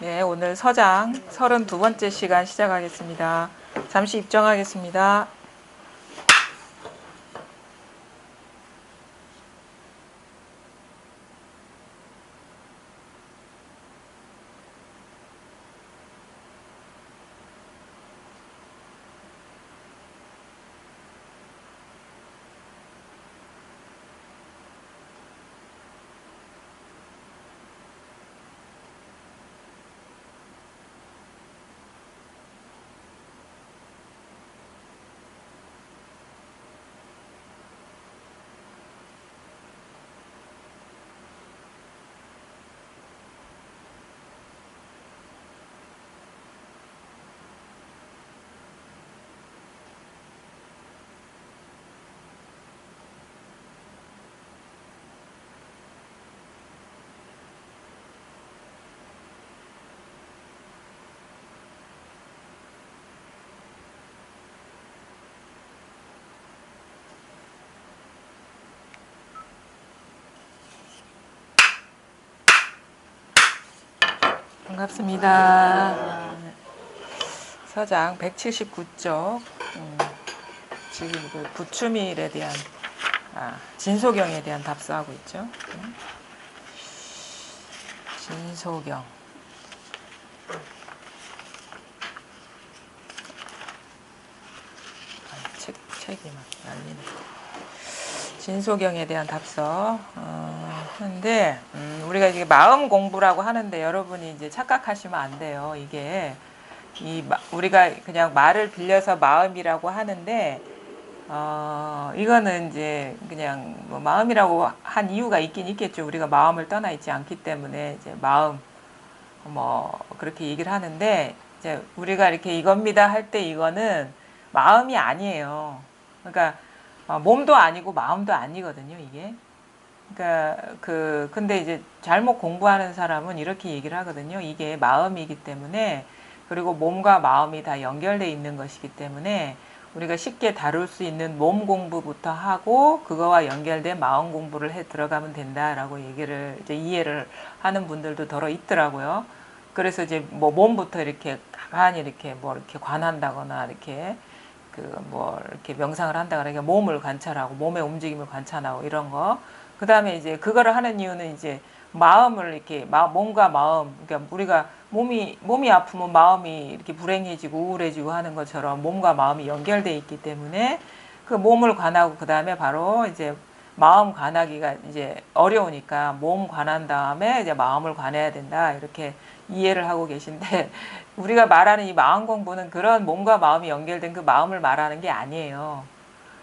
네, 오늘 서장 32번째 시간 시작하겠습니다. 잠시 입정하겠습니다. 반갑습니다. 서장 179쪽 지금 그 부추밀에 대한 진소경에 대한 답서하고 있죠. 진소경. 책이 막 날리네. 진소경에 대한 답서 하는데 우리가 이게 마음 공부라고 하는데 여러분이 이제 착각하시면 안 돼요. 이게 우리가 그냥 말을 빌려서 마음이라고 하는데 이거는 이제 그냥 뭐 마음이라고 한 이유가 있긴 있겠죠. 우리가 마음을 떠나 있지 않기 때문에 이제 마음 뭐 그렇게 얘기를 하는데 이제 우리가 이렇게 이겁니다 할 때 이거는 마음이 아니에요. 그러니까 몸도 아니고 마음도 아니거든요, 이게. 그러니까 근데 이제 잘못 공부하는 사람은 이렇게 얘기를 하거든요. 이게 마음이기 때문에, 그리고 몸과 마음이 다 연결돼 있는 것이기 때문에 우리가 쉽게 다룰 수 있는 몸 공부부터 하고 그거와 연결된 마음 공부를 해 들어가면 된다라고 얘기를 이제 이해를 하는 분들도 더러 있더라고요. 그래서 이제 뭐 몸부터 이렇게 가만히 이렇게 뭐 이렇게 관한다거나 이렇게 뭐 이렇게 명상을 한다거나 그러니까 몸을 관찰하고 몸의 움직임을 관찰하고 이런 거. 그 다음에 이제 그거를 하는 이유는 이제 마음을 이렇게 몸과 마음, 그러니까 우리가 몸이 아프면 마음이 이렇게 불행해지고 우울해지고 하는 것처럼 몸과 마음이 연결돼 있기 때문에 그 몸을 관하고 그 다음에 바로 이제 마음 관하기가 이제 어려우니까 몸 관한 다음에 이제 마음을 관해야 된다 이렇게 이해를 하고 계신데 우리가 말하는 이 마음 공부는 그런 몸과 마음이 연결된 그 마음을 말하는 게 아니에요.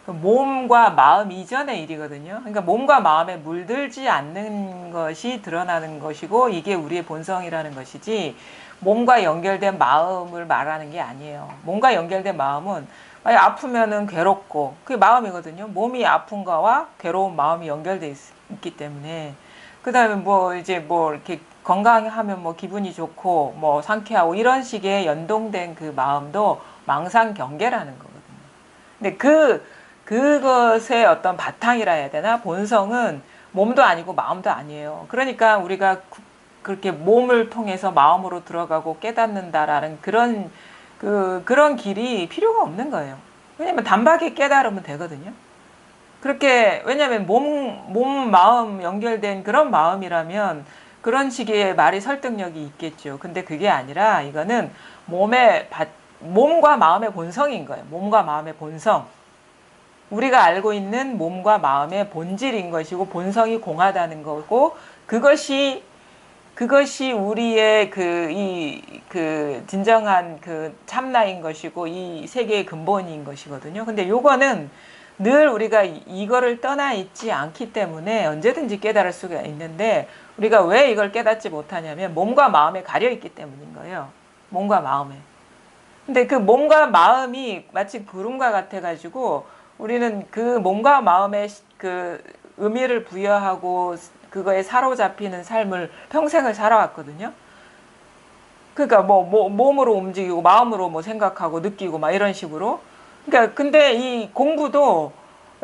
몸과 마음 이전의 일이거든요. 그러니까 몸과 마음에 물들지 않는 것이 드러나는 것이고 이게 우리의 본성이라는 것이지 몸과 연결된 마음을 말하는 게 아니에요. 몸과 연결된 마음은 아프면은 괴롭고 그게 마음이거든요. 몸이 아픈 거와 괴로운 마음이 연결돼 있기 때문에 그 다음에 뭐 이제 뭐 이렇게 건강하면 뭐 기분이 좋고 뭐 상쾌하고 이런 식의 연동된 그 마음도 망상경계라는 거거든요. 근데 그것의 어떤 바탕이라 해야 되나? 본성은 몸도 아니고 마음도 아니에요. 그러니까 우리가 그렇게 몸을 통해서 마음으로 들어가고 깨닫는다라는 그런 길이 필요가 없는 거예요. 왜냐면 단박에 깨달으면 되거든요. 그렇게, 왜냐면 마음 연결된 그런 마음이라면 그런 식의 말이 설득력이 있겠죠. 근데 그게 아니라 이거는 몸과 마음의 본성인 거예요. 몸과 마음의 본성. 우리가 알고 있는 몸과 마음의 본질인 것이고 본성이 공하다는 거고 그것이 우리의 진정한 참나인 것이고 이 세계의 근본인 것이거든요. 근데 요거는 늘 우리가 이거를 떠나 있지 않기 때문에 언제든지 깨달을 수가 있는데 우리가 왜 이걸 깨닫지 못하냐면 몸과 마음에 가려 있기 때문인 거예요. 몸과 마음에. 근데 그 몸과 마음이 마치 구름과 같아 가지고 우리는 그 몸과 마음에 그 의미를 부여하고 그거에 사로잡히는 삶을 평생을 살아왔거든요. 그러니까 몸으로 움직이고 마음으로 뭐 생각하고 느끼고 막 이런 식으로. 그러니까 근데 이 공부도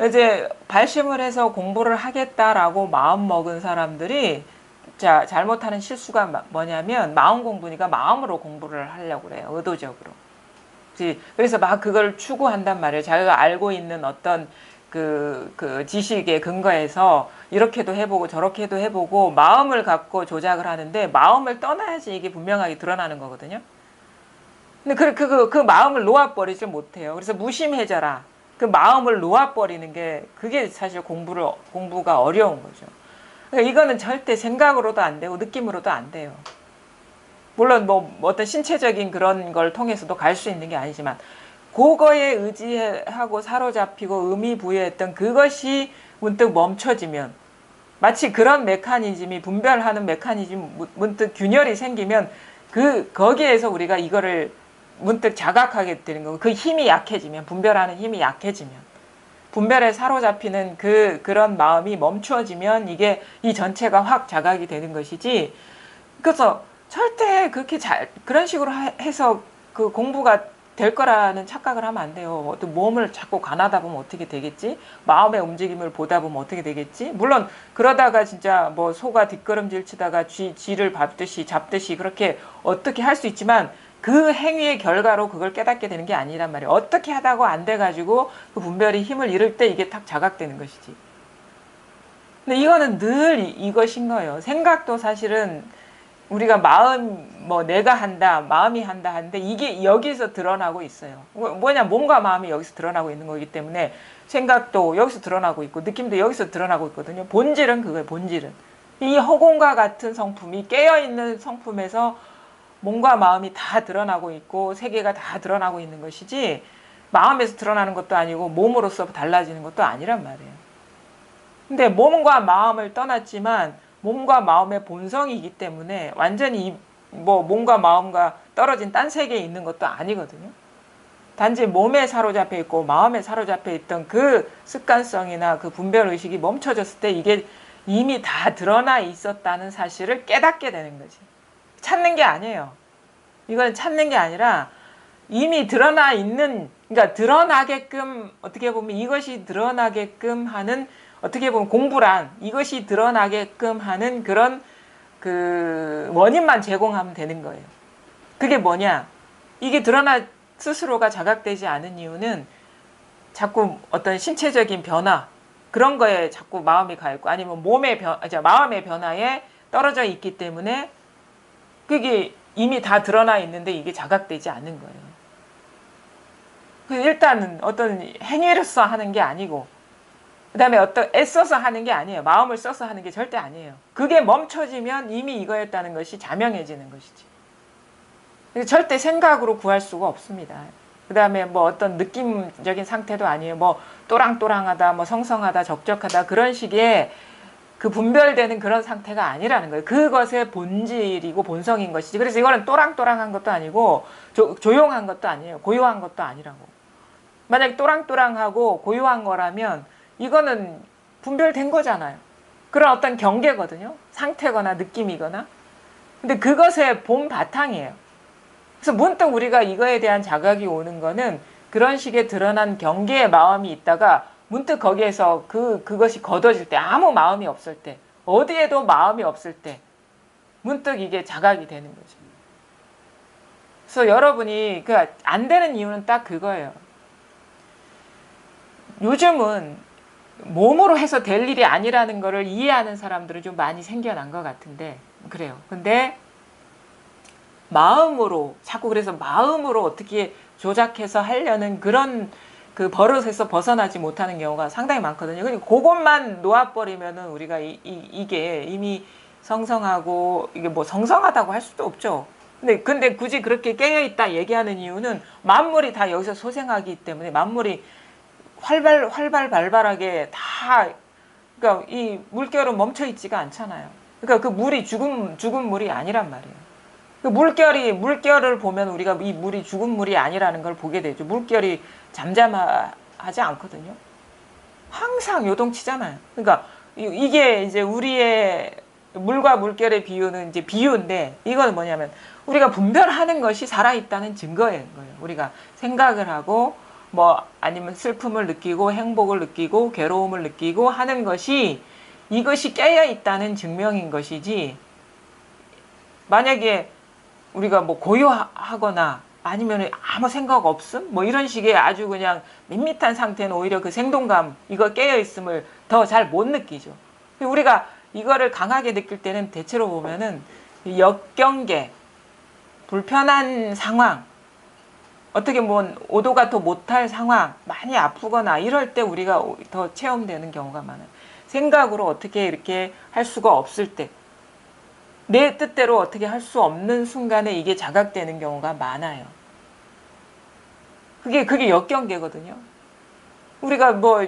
이제 발심을 해서 공부를 하겠다라고 마음 먹은 사람들이 자, 잘못하는 실수가 뭐냐면 마음 공부니까 마음으로 공부를 하려고 그래요. 의도적으로. 그래서 막 그걸 추구한단 말이에요. 자기가 알고 있는 어떤 그 지식에 근거해서 이렇게도 해보고 저렇게도 해보고 마음을 갖고 조작을 하는데 마음을 떠나야지 이게 분명하게 드러나는 거거든요. 근데 그 마음을 놓아버리지 못해요. 그래서 무심해져라. 그 마음을 놓아버리는 게 그게 사실 공부가 어려운 거죠. 그러니까 이거는 절대 생각으로도 안 되고 느낌으로도 안 돼요. 물론 뭐 어떤 신체적인 그런 걸 통해서도 갈 수 있는 게 아니지만 그거에 의지하고 사로잡히고 의미 부여했던 그것이 문득 멈춰지면 마치 그런 메커니즘이 분별하는 메커니즘 문득 균열이 생기면 거기에서 우리가 이거를 문득 자각하게 되는 거고 그 힘이 약해지면 분별하는 힘이 약해지면 분별에 사로잡히는 그런 마음이 멈추어지면 이게 이 전체가 확 자각이 되는 것이지. 그래서 절대 그렇게 그런 식으로 해서 그 공부가 될 거라는 착각을 하면 안 돼요. 또 몸을 자꾸 관하다 보면 어떻게 되겠지? 마음의 움직임을 보다 보면 어떻게 되겠지? 물론 그러다가 진짜 뭐 소가 뒷걸음질 치다가 쥐를 잡듯이 그렇게 어떻게 할 수 있지만 그 행위의 결과로 그걸 깨닫게 되는 게 아니란 말이에요. 어떻게 하다고 안 돼가지고 그 분별이 힘을 잃을 때 이게 탁 자각되는 것이지. 근데 이거는 늘 이것인 거예요. 생각도 사실은 우리가 내가 한다, 마음이 한다 하는데 이게 여기서 드러나고 있어요. 뭐냐, 몸과 마음이 여기서 드러나고 있는 거기 때문에 생각도 여기서 드러나고 있고 느낌도 여기서 드러나고 있거든요. 본질은 그거예요, 본질은. 이 허공과 같은 성품이 깨어있는 성품에서 몸과 마음이 다 드러나고 있고 세계가 다 드러나고 있는 것이지 마음에서 드러나는 것도 아니고 몸으로서 달라지는 것도 아니란 말이에요. 근데 몸과 마음을 떠났지만 몸과 마음의 본성이기 때문에 완전히 몸과 마음과 떨어진 딴 세계에 있는 것도 아니거든요. 단지 몸에 사로잡혀 있고 마음에 사로잡혀 있던 그 습관성이나 그 분별의식이 멈춰졌을 때 이게 이미 다 드러나 있었다는 사실을 깨닫게 되는 거지. 찾는 게 아니에요. 이건 찾는 게 아니라 이미 드러나 있는, 그러니까 드러나게끔 어떻게 보면 이것이 드러나게끔 하는 어떻게 보면 공부란 이것이 드러나게끔 하는 그런 그 원인만 제공하면 되는 거예요. 그게 뭐냐? 이게 스스로가 자각되지 않은 이유는 자꾸 어떤 신체적인 변화 그런 거에 자꾸 마음이 가 있고 아니면 마음의 변화에 떨어져 있기 때문에 그게 이미 다 드러나 있는데 이게 자각되지 않는 거예요. 일단은 어떤 행위로서 하는 게 아니고 그 다음에 어떤 애써서 하는 게 아니에요. 마음을 써서 하는 게 절대 아니에요. 그게 멈춰지면 이미 이거였다는 것이 자명해지는 것이지. 절대 생각으로 구할 수가 없습니다. 그 다음에 어떤 느낌적인 상태도 아니에요. 또랑또랑하다, 성성하다, 적적하다 그런 식의 그 분별되는 그런 상태가 아니라는 거예요. 그것의 본질이고 본성인 것이지. 그래서 이거는 또랑또랑한 것도 아니고 조용한 것도 아니에요. 고요한 것도 아니라고. 만약에 또랑또랑하고 고요한 거라면 이거는 분별된 거잖아요. 그런 어떤 경계거든요. 상태거나 느낌이거나. 근데 그것의 본 바탕이에요. 그래서 문득 우리가 이거에 대한 자각이 오는 거는 그런 식의 드러난 경계의 마음이 있다가 문득 거기에서 그것이 걷어질 때 아무 마음이 없을 때 어디에도 마음이 없을 때 문득 이게 자각이 되는 거죠. 그래서 여러분이 안 되는 이유는 딱 그거예요. 요즘은 몸으로 해서 될 일이 아니라는 거를 이해하는 사람들은 좀 많이 생겨난 것 같은데 그래요. 근데 마음으로 자꾸 그래서 마음으로 어떻게 조작해서 하려는 그런 그 버릇에서 벗어나지 못하는 경우가 상당히 많거든요. 그리고 그것만 놓아버리면은 우리가 이게 이미 성성하고 이게 성성하다고 할 수도 없죠. 근데 굳이 그렇게 깨어있다 얘기하는 이유는 만물이 다 여기서 소생하기 때문에 만물이 활발하게 다 그러니까 이 물결은 멈춰 있지가 않잖아요. 그러니까 그 물이 죽은 물이 아니란 말이에요. 그 물결을 보면 우리가 이 물이 죽은 물이 아니라는 걸 보게 되죠. 물결이 잠잠하지 않거든요. 항상 요동치잖아요. 그러니까 이게 이제 우리의 물과 물결의 비유는 이제 비유인데 이건 뭐냐면 우리가 분별하는 것이 살아있다는 증거인 거예요. 우리가 생각을 하고 아니면 슬픔을 느끼고 행복을 느끼고 괴로움을 느끼고 하는 것이 이것이 깨어있다는 증명인 것이지 만약에 우리가 뭐 고요하거나 아니면 아무 생각 없음 뭐 이런 식의 아주 그냥 밋밋한 상태는 오히려 그 생동감 이거 깨어 있음을 더 잘 못 느끼죠. 우리가 이거를 강하게 느낄 때는 대체로 보면은 역경계, 불편한 상황, 어떻게 뭐 오도가 더 못할 상황, 많이 아프거나 이럴 때 우리가 더 체험되는 경우가 많아요. 생각으로 어떻게 이렇게 할 수가 없을 때, 내 뜻대로 어떻게 할 수 없는 순간에 이게 자각되는 경우가 많아요. 그게 역경계거든요. 우리가 뭐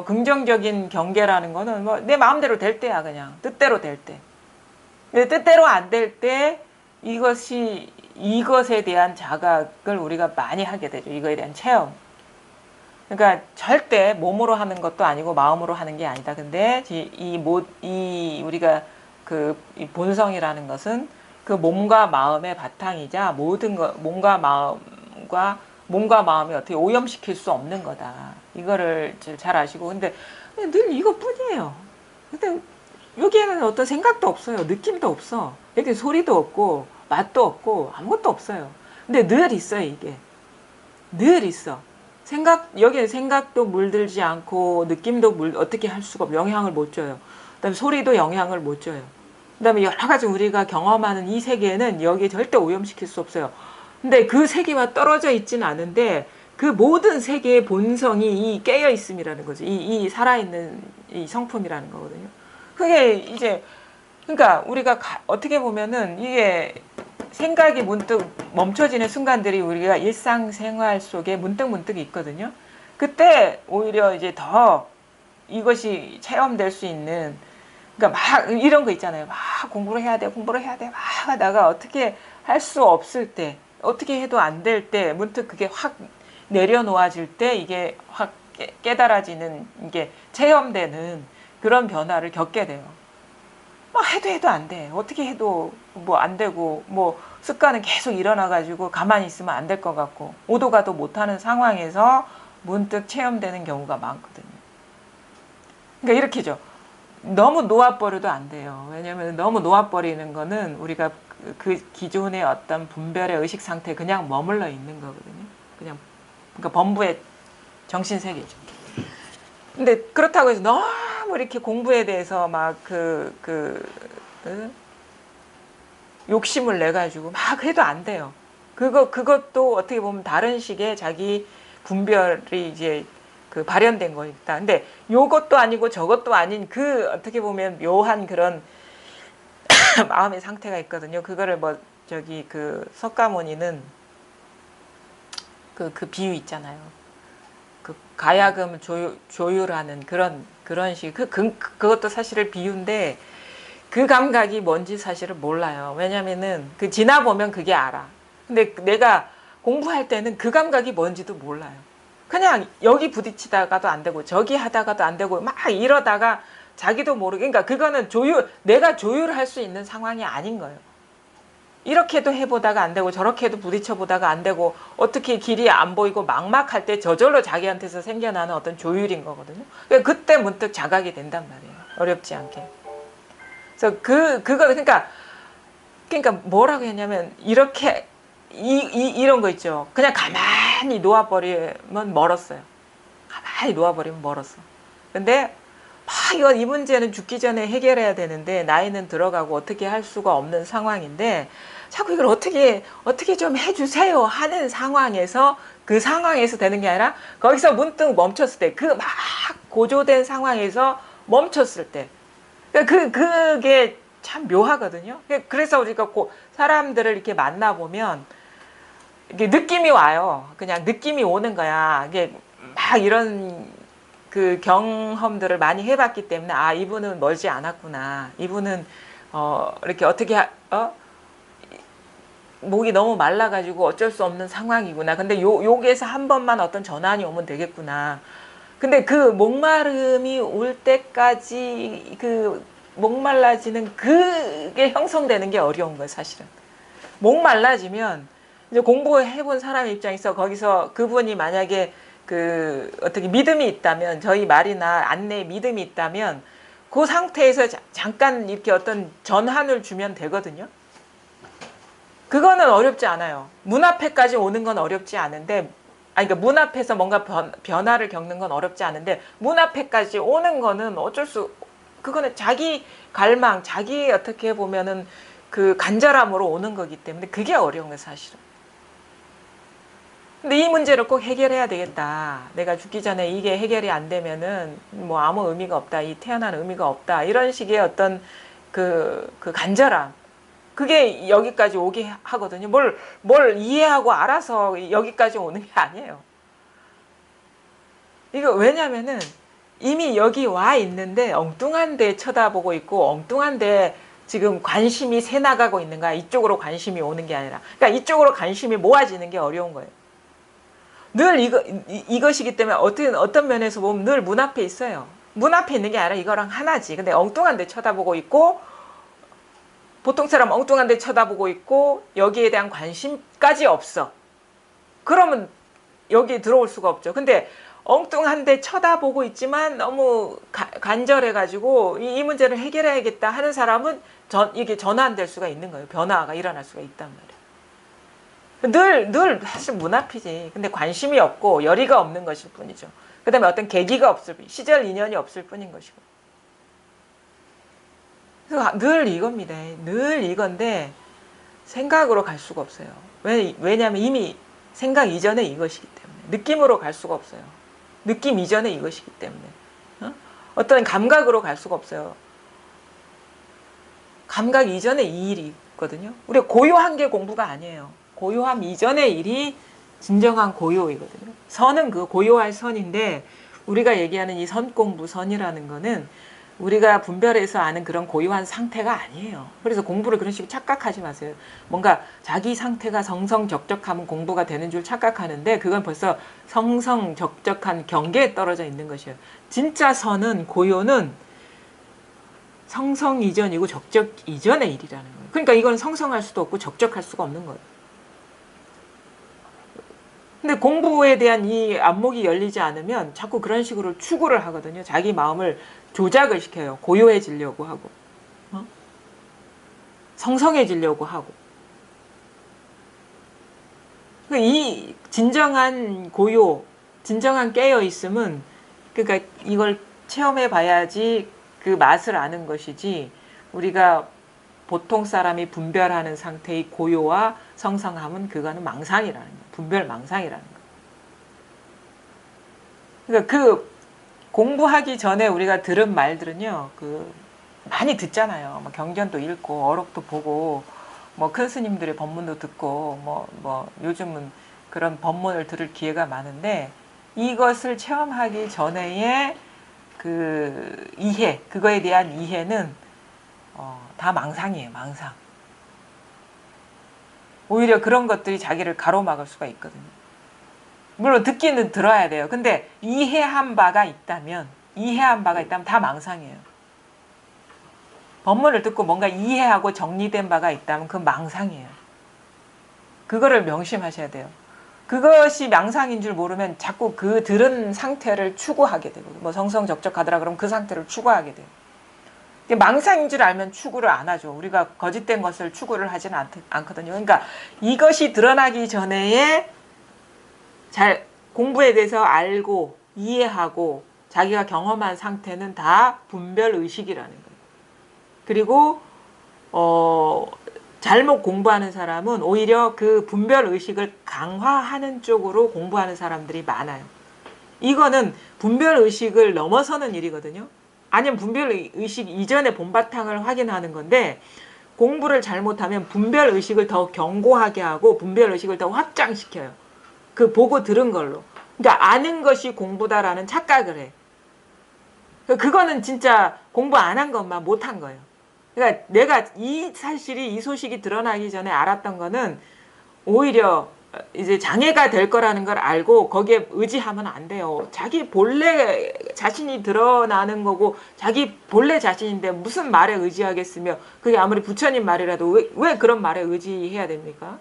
긍정적인 경계라는 거는 뭐 내 마음대로 될 때야, 그냥 뜻대로 될 때. 내 뜻대로 안 될 때 이것에 대한 자각을 우리가 많이 하게 되죠. 이거에 대한 체험. 그러니까 절대 몸으로 하는 것도 아니고 마음으로 하는 게 아니다. 근데 우리가 이 본성이라는 것은 그 몸과 마음의 바탕이자 모든 것, 몸과 마음이 어떻게 오염시킬 수 없는 거다. 이거를 잘 아시고, 근데 늘 이것뿐이에요. 근데 여기에는 어떤 생각도 없어요. 느낌도 없어. 여기 소리도 없고 맛도 없고 아무것도 없어요. 근데 늘 있어요. 이게 늘 있어. 여기에 생각도 물들지 않고 느낌도 어떻게 할 수가 없고 영향을 못 줘요. 그다음에 소리도 영향을 못 줘요. 그다음에 여러 가지 우리가 경험하는 이 세계는 여기에 절대 오염시킬 수 없어요. 근데 그 세계와 떨어져 있지는 않은데 그 모든 세계의 본성이 이 깨어 있음이라는 거죠. 이 살아있는 이 성품이라는 거거든요. 그게 이제 그러니까 우리가 어떻게 보면은 이게 생각이 문득 멈춰지는 순간들이 우리가 일상생활 속에 문득 있거든요. 그때 오히려 이제 더 이것이 체험될 수 있는, 그러니까 막 이런 거 있잖아요. 막 공부를 해야 돼 막 하다가 어떻게 할 수 없을 때, 어떻게 해도 안 될 때 문득 그게 확 내려놓아질 때 이게 확 깨달아지는, 이게 체험되는 그런 변화를 겪게 돼요. 뭐 해도 안 돼. 어떻게 해도 뭐 안 되고, 뭐 습관은 계속 일어나가지고 가만히 있으면 안 될 것 같고, 오도 가도 못하는 상황에서 문득 체험되는 경우가 많거든요. 그러니까 이렇게죠. 너무 놓아버려도 안 돼요. 왜냐하면 너무 놓아버리는 거는 우리가 그 기존의 어떤 분별의 의식 상태에 그냥 머물러 있는 거거든요. 그러니까 범부의 정신세계죠. 근데 그렇다고 해서 너무 이렇게 공부에 대해서 막 욕심을 내가지고 막 해도 안 돼요. 그것도 어떻게 보면 다른 식의 자기 분별이 이제 발현된 거니까. 근데 요것도 아니고 저것도 아닌 어떻게 보면 묘한 그런 마음의 상태가 있거든요. 그거를 석가모니는 그 비유 있잖아요. 가야금 조율하는 그런 식. 그것도 사실은 비유인데 그 감각이 뭔지 사실은 몰라요. 왜냐면은 지나보면 그게 알아. 근데 내가 공부할 때는 그 감각이 뭔지도 몰라요. 그냥 여기 부딪히다가도 안 되고 저기 하다가도 안 되고 막 이러다가 자기도 모르게, 그러니까 그거는 내가 조율할 수 있는 상황이 아닌 거예요. 이렇게도 해보다가 안 되고 저렇게도 부딪혀보다가 안 되고 어떻게 길이 안 보이고 막막할 때 저절로 자기한테서 생겨나는 어떤 조율인 거거든요. 그때 문득 자각이 된단 말이에요. 어렵지 않게. 그래서 그러니까 뭐라고 했냐면 이렇게 이런 거 있죠. 그냥 가만히 놓아버리면 멀었어요. 가만히 놓아버리면 멀었어. 근데 이 문제는 죽기 전에 해결해야 되는데 나이는 들어가고 어떻게 할 수가 없는 상황인데 자꾸 이걸 어떻게 좀 해주세요 하는 상황에서, 그 상황에서 되는 게 아니라 거기서 문득 멈췄을 때, 막 고조된 상황에서 멈췄을 때, 그게 참 묘하거든요. 그래서 우리가 사람들을 이렇게 만나보면 이게 느낌이 와요. 그냥 느낌이 오는 거야. 이게 막 이런 경험들을 많이 해봤기 때문에 이분은 멀지 않았구나. 이분은 이렇게 목이 너무 말라가지고 어쩔 수 없는 상황이구나. 근데 여기에서 한 번만 어떤 전환이 오면 되겠구나. 근데 목마름이 올 때까지 목말라지는 그게 형성되는 게 어려운 거예요, 사실은. 목말라지면 이제 공부해본 사람 입장에서 거기서 그분이 만약에 어떻게 믿음이 있다면, 저희 말이나 안내에 믿음이 있다면 그 상태에서 잠깐 이렇게 어떤 전환을 주면 되거든요. 그거는 어렵지 않아요. 문 앞에까지 오는 건 어렵지 않은데, 그러니까 문 앞에서 뭔가 변화를 겪는 건 어렵지 않은데, 문 앞에까지 오는 거는 그거는 자기 갈망, 자기 어떻게 보면은 그 간절함으로 오는 거기 때문에 그게 어려운 거예요, 사실은. 근데 이 문제를 꼭 해결해야 되겠다. 내가 죽기 전에 이게 해결이 안 되면은 뭐 아무 의미가 없다. 이 태어난 의미가 없다. 이런 식의 어떤 그 간절함. 그게 여기까지 오게 하거든요. 뭘 이해하고 알아서 여기까지 오는 게 아니에요. 이거 왜냐면은 이미 여기 와 있는데 엉뚱한 데 쳐다보고 있고 엉뚱한 데 지금 관심이 새 나가고 있는 거야. 이쪽으로 관심이 오는 게 아니라. 그러니까 이쪽으로 관심이 모아지는 게 어려운 거예요. 늘 이것이기 때문에 어떤 면에서 보면 늘 문 앞에 있어요. 문 앞에 있는 게 아니라 이거랑 하나지. 근데 엉뚱한 데 쳐다보고 있고, 보통처럼 엉뚱한 데 쳐다보고 있고, 여기에 대한 관심까지 없어. 그러면 여기에 들어올 수가 없죠. 근데 엉뚱한 데 쳐다보고 있지만 너무 간절해가지고 이 문제를 해결해야겠다 하는 사람은 이게 전환될 수가 있는 거예요. 변화가 일어날 수가 있단 말이에요. 늘 사실 문 앞이지. 근데 관심이 없고 열의가 없는 것일 뿐이죠. 그 다음에 어떤 계기가 없을 뿐, 시절 인연이 없을 뿐인 것이고. 그래서 늘 이겁니다. 늘 이건데 생각으로 갈 수가 없어요. 왜냐하면 이미 생각 이전에 이것이기 때문에. 느낌으로 갈 수가 없어요. 느낌 이전에 이것이기 때문에. 어떤 감각으로 갈 수가 없어요. 감각 이전에 이 일이 있거든요. 우리가 고요한 게 공부가 아니에요. 고요함 이전의 일이 진정한 고요이거든요. 선은 그 고요할 선인데 우리가 얘기하는 이 선공부, 선이라는 거는 우리가 분별해서 아는 그런 고요한 상태가 아니에요. 그래서 공부를 그런 식으로 착각하지 마세요. 뭔가 자기 상태가 성성적적하면 공부가 되는 줄 착각하는데 그건 벌써 성성적적한 경계에 떨어져 있는 것이에요. 진짜 선은, 고요는 성성 이전이고 적적 이전의 일이라는 거예요. 그러니까 이건 성성할 수도 없고 적적할 수가 없는 거예요. 근데 공부에 대한 이 안목이 열리지 않으면 자꾸 그런 식으로 추구를 하거든요. 자기 마음을 조작을 시켜요. 고요해지려고 하고, 성성해지려고 하고. 이 진정한 고요, 진정한 깨어있음은 그러니까 이걸 체험해 봐야지 그 맛을 아는 것이지 우리가 보통 사람이 분별하는 상태의 고요와 성성함은 그거는 망상이라는 거예요. 분별 망상이라는 거예요. 그러니까 그 공부하기 전에 우리가 들은 말들은요, 많이 듣잖아요. 뭐 경전도 읽고 어록도 보고 뭐 큰 스님들의 법문도 듣고 뭐 요즘은 그런 법문을 들을 기회가 많은데 이것을 체험하기 전에의 그 이해, 그거에 대한 이해는 다 망상이에요. 망상. 오히려 그런 것들이 자기를 가로막을 수가 있거든요. 물론 듣기는 들어야 돼요. 근데 이해한 바가 있다면 다 망상이에요. 법문을 듣고 뭔가 이해하고 정리된 바가 있다면 그건 망상이에요. 그거를 명심하셔야 돼요. 그것이 망상인 줄 모르면 자꾸 그 들은 상태를 추구하게 되고, 뭐 성성적적하더라 그러면 그 상태를 추구하게 돼요. 망상인 줄 알면 추구를 안 하죠. 우리가 거짓된 것을 추구를 하지는 않거든요. 그러니까 이것이 드러나기 전에 잘 공부에 대해서 알고 이해하고 자기가 경험한 상태는 다 분별의식이라는 거예요. 그리고 잘못 공부하는 사람은 오히려 그 분별의식을 강화하는 쪽으로 공부하는 사람들이 많아요. 이거는 분별의식을 넘어서는 일이거든요. 아니면 분별의식 이전의 본바탕을 확인하는 건데 공부를 잘못하면 분별의식을 더 견고하게 하고 분별의식을 더 확장시켜요. 그 보고 들은 걸로. 그러니까 아는 것이 공부다라는 착각을 해. 그거는 진짜 공부 안 한 것만 못한 거예요. 그러니까 내가 이 사실이 이 소식이 드러나기 전에 알았던 거는 오히려 이제 장애가 될 거라는 걸 알고 거기에 의지하면 안 돼요. 자기 본래 자신이 드러나는 거고 자기 본래 자신인데 무슨 말에 의지하겠으며 그게 아무리 부처님 말이라도 왜 그런 말에 의지해야 됩니까?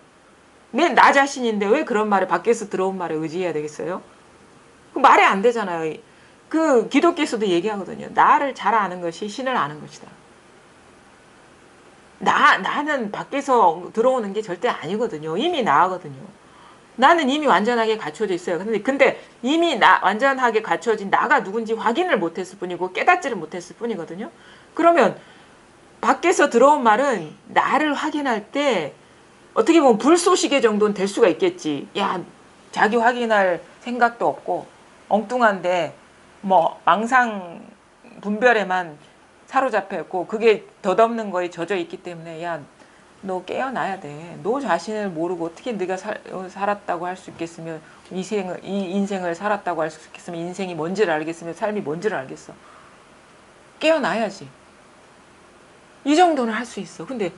나 자신인데 왜 그런 말에 밖에서 들어온 말에 의지해야 되겠어요? 말이 안 되잖아요. 그 기독교에서도 얘기하거든요. 나를 잘 아는 것이 신을 아는 것이다. 나는 밖에서 들어오는 게 절대 아니거든요. 이미 나거든요. 나는 이미 완전하게 갖춰져 있어요. 근데 이미 완전하게 갖춰진 나가 누군지 확인을 못했을 뿐이고 깨닫지를 못했을 뿐이거든요. 그러면 밖에서 들어온 말은 나를 확인할 때 어떻게 보면 불쏘시개 정도는 될 수가 있겠지. 야, 자기 확인할 생각도 없고 엉뚱한데 뭐 망상 분별에만 사로잡혀 있고 그게 덧없는 거에 젖어 있기 때문에 야, 너 깨어나야 돼. 너 자신을 모르고 어떻게 네가 살았다고 할 수 있겠으며 이 인생을 살았다고 할 수 있겠으면 인생이 뭔지를 알겠으며 삶이 뭔지를 알겠어. 깨어나야지. 이 정도는 할 수 있어. 근데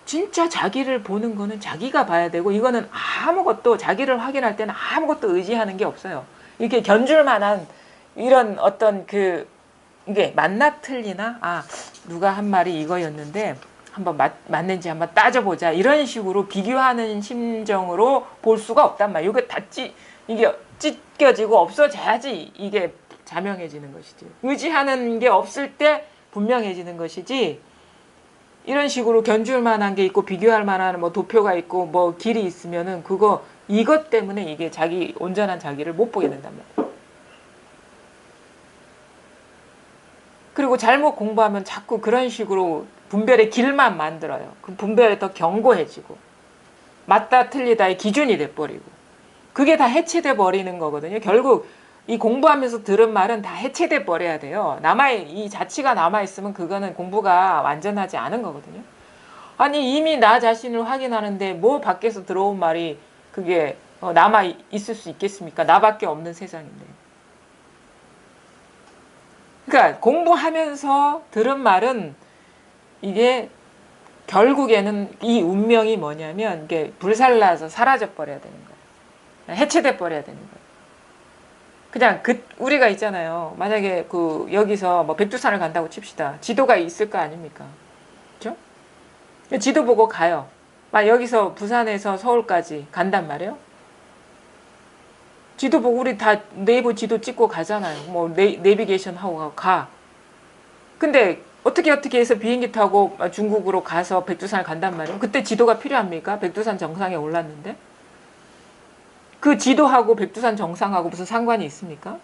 진짜 자기를 보는 거는 자기가 봐야 되고 이거는 아무것도 자기를 확인할 때는 아무것도 의지하는 게 없어요. 이렇게 견줄 만한 이런 어떤 이게 맞나 틀리나? 아, 누가 한 말이 이거였는데 한번 맞는지 한번 따져보자. 이런 식으로 비교하는 심정으로 볼 수가 없단 말이에요. 이게 찢겨지고 없어져야지 이게 자명해지는 것이지. 의지하는 게 없을 때 분명해지는 것이지. 이런 식으로 견줄 만한 게 있고 비교할 만한 뭐 도표가 있고 뭐 길이 있으면은 이것 때문에 이게 온전한 자기를 못 보게 된단 말이에요. 그리고 잘못 공부하면 자꾸 그런 식으로 분별의 길만 만들어요. 그 분별이 더 견고해지고 맞다 틀리다의 기준이 돼버리고 그게 다 해체돼 버리는 거거든요. 결국 이 공부하면서 들은 말은 다 해체돼 버려야 돼요. 이 자치가 남아있으면 그거는 공부가 완전하지 않은 거거든요. 아니 이미 나 자신을 확인하는데 뭐 밖에서 들어온 말이 그게 남아있을 수 있겠습니까? 나밖에 없는 세상인데. 그러니까 공부하면서 들은 말은 이게 결국에는 이 운명이 뭐냐면 이게 불살라서 사라져 버려야 되는 거예요. 해체돼 버려야 되는 거예요. 그냥 우리가 있잖아요. 만약에 여기서 뭐 백두산을 간다고 칩시다. 지도가 있을 거 아닙니까? 그렇죠? 지도 보고 가요. 막 여기서 부산에서 서울까지 간단 말이에요. 지도 보고 우리 다 네이버 지도 찍고 가잖아요. 뭐 내비게이션 하고 가. 근데 어떻게 해서 비행기 타고 중국으로 가서 백두산을 간단 말이에요. 그때 지도가 필요합니까? 백두산 정상에 올랐는데. 그 지도하고 백두산 정상하고 무슨 상관이 있습니까?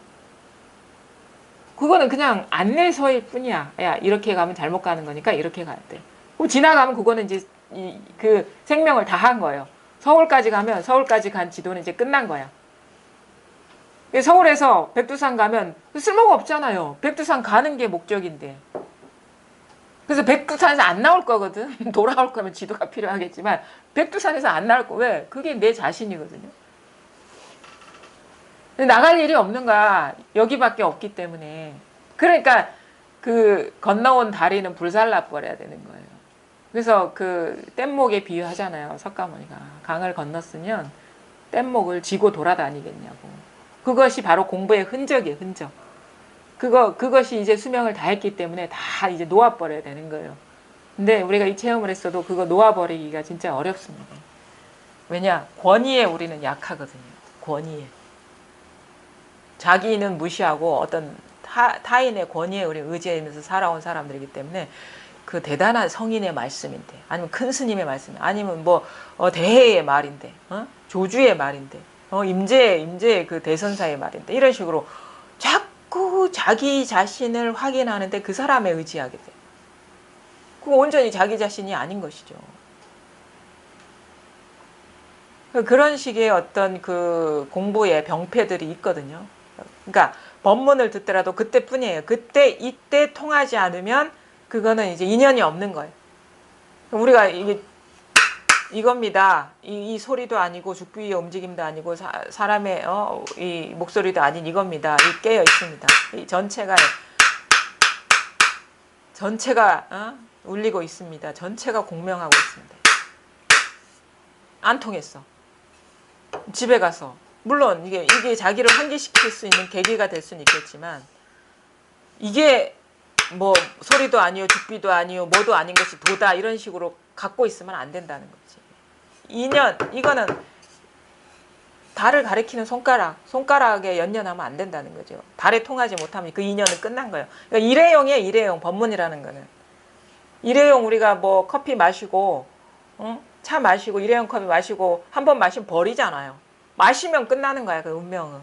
그거는 그냥 안내서일 뿐이야. 야, 이렇게 가면 잘못 가는 거니까 이렇게 가야 돼. 그럼 지나가면 그거는 이제 그 생명을 다한 거예요. 서울까지 가면 서울까지 간 지도는 이제 끝난 거야. 서울에서 백두산 가면 쓸모가 없잖아요. 백두산 가는 게 목적인데. 그래서 백두산에서 안 나올 거거든. 돌아올 거면 지도가 필요하겠지만 백두산에서 안 나올 거. 왜? 그게 내 자신이거든요. 나갈 일이 없는 거야. 여기밖에 없기 때문에. 그러니까 건너온 다리는 불살라 버려야 되는 거예요. 그래서 뗏목에 비유하잖아요. 석가모니가. 강을 건넜으면 뗏목을 지고 돌아다니겠냐고. 그것이 바로 공부의 흔적이에요. 흔적. 그것이 이제 수명을 다했기 때문에 다 이제 놓아버려야 되는 거예요. 근데 우리가 이 체험을 했어도 그거 놓아버리기가 진짜 어렵습니다. 왜냐? 권위에 우리는 약하거든요. 권위에. 자기는 무시하고 어떤 타인의 권위에 우리 의지하면서 살아온 사람들이기 때문에 그 대단한 성인의 말씀인데 아니면 큰 스님의 말씀 아니면 대해의 말인데 조주의 말인데 임재의 그 대선사의 말인데 이런 식으로 자꾸 자기 자신을 확인하는데 그 사람에 의지하게 돼. 그거 온전히 자기 자신이 아닌 것이죠. 그런 식의 어떤 공부의 병폐들이 있거든요. 그러니까 법문을 듣더라도 그때뿐이에요. 이때 통하지 않으면 그거는 이제 인연이 없는 거예요. 우리가 이겁니다. 이 소리도 아니고 죽비의 움직임도 아니고 사람의 이 목소리도 아닌 이겁니다. 이 깨어 있습니다. 이 전체가 울리고 있습니다. 전체가 공명하고 있습니다. 안 통했어. 집에 가서 물론 이게 자기를 환기시킬 수 있는 계기가 될 수는 있겠지만 이게 뭐 소리도 아니요 죽비도 아니요 뭐도 아닌 것이 도다 이런 식으로 갖고 있으면 안 된다는 거지. 이거는 달을 가리키는 손가락에 연연하면 안 된다는 거죠. 달에 통하지 못하면 그 인연은 끝난 거예요. 그러니까 일회용이에요. 일회용 법문이라는 거는. 일회용 우리가 뭐 커피 마시고 차 마시고 일회용 커피 마시고 한 번 마시면 버리잖아요. 마시면 끝나는 거야, 그 운명은.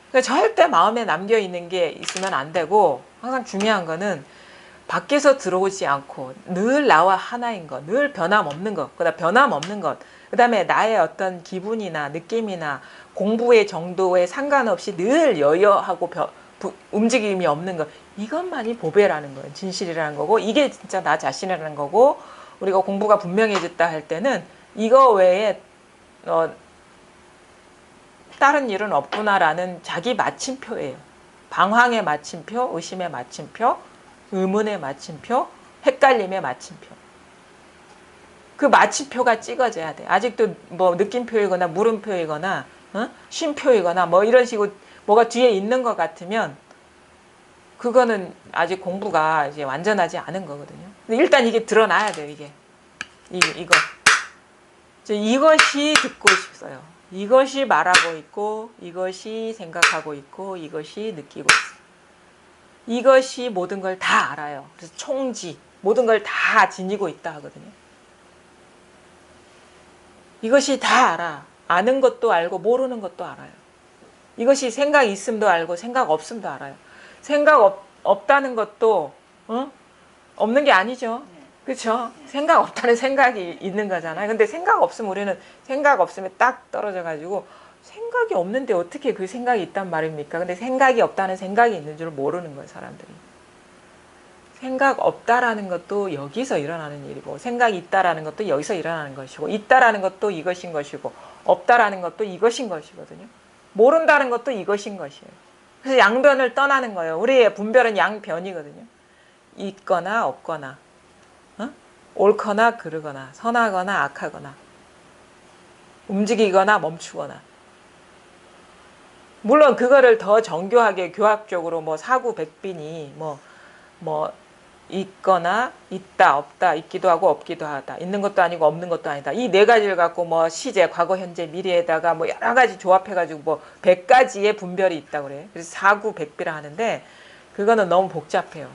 그러니까 절대 마음에 남겨 있는 게 있으면 안 되고, 항상 중요한 거는 밖에서 들어오지 않고 늘 나와 하나인 것, 늘 변함없는 것, 그다음 변함없는 것, 그다음에 나의 어떤 기분이나 느낌이나 공부의 정도에 상관없이 늘 여여하고 움직임이 없는 것, 이것만이 보배라는 거예요. 진실이라는 거고, 이게 진짜 나 자신이라는 거고, 우리가 공부가 분명해졌다 할 때는 이거 외에 다른 일은 없구나라는 자기 마침표예요. 방황의 마침표, 의심의 마침표, 의문의 마침표, 헷갈림의 마침표. 그 마침표가 찍어져야 돼. 아직도 뭐 느낌표이거나 물음표이거나 쉼표이거나 뭐 이런 식으로 뭐가 뒤에 있는 것 같으면 그거는 아직 공부가 이제 완전하지 않은 거거든요. 근데 일단 이게 드러나야 돼요. 이거. 이것이 듣고 싶어요. 이것이 말하고 있고, 이것이 생각하고 있고, 이것이 느끼고 있어요. 이것이 모든 걸 다 알아요. 그래서 총지, 모든 걸 다 지니고 있다 하거든요. 이것이 다 알아. 아는 것도 알고 모르는 것도 알아요. 이것이 생각 있음도 알고 생각 없음도 알아요. 생각 없다는 것도 없는 게 아니죠. 그렇죠? 생각 없다는 생각이 있는 거잖아요. 근데 생각 없으면 우리는 생각 없으면 딱 떨어져 가지고 생각이 없는데 어떻게 그 생각이 있단 말입니까? 근데 생각이 없다는 생각이 있는 줄 모르는 거예요, 사람들이. 생각 없다라는 것도 여기서 일어나는 일이고, 생각이 있다라는 것도 여기서 일어나는 것이고, 있다라는 것도 이것인 것이고, 없다라는 것도 이것인 것이거든요. 모른다는 것도 이것인 것이에요. 그래서 양변을 떠나는 거예요. 우리의 분별은 양변이거든요. 있거나 없거나, 옳거나 그르거나, 선하거나 악하거나, 움직이거나 멈추거나. 물론 그거를 더 정교하게 교학적으로 뭐 사구백빈이 뭐 있거나 있다 없다, 있기도 하고 없기도 하다, 있는 것도 아니고 없는 것도 아니다, 이 네 가지를 갖고 뭐 시제, 과거, 현재, 미래에다가 뭐 여러 가지 조합해가지고 뭐 100가지의 분별이 있다고 그래요. 그래서 사구백비라 하는데 그거는 너무 복잡해요.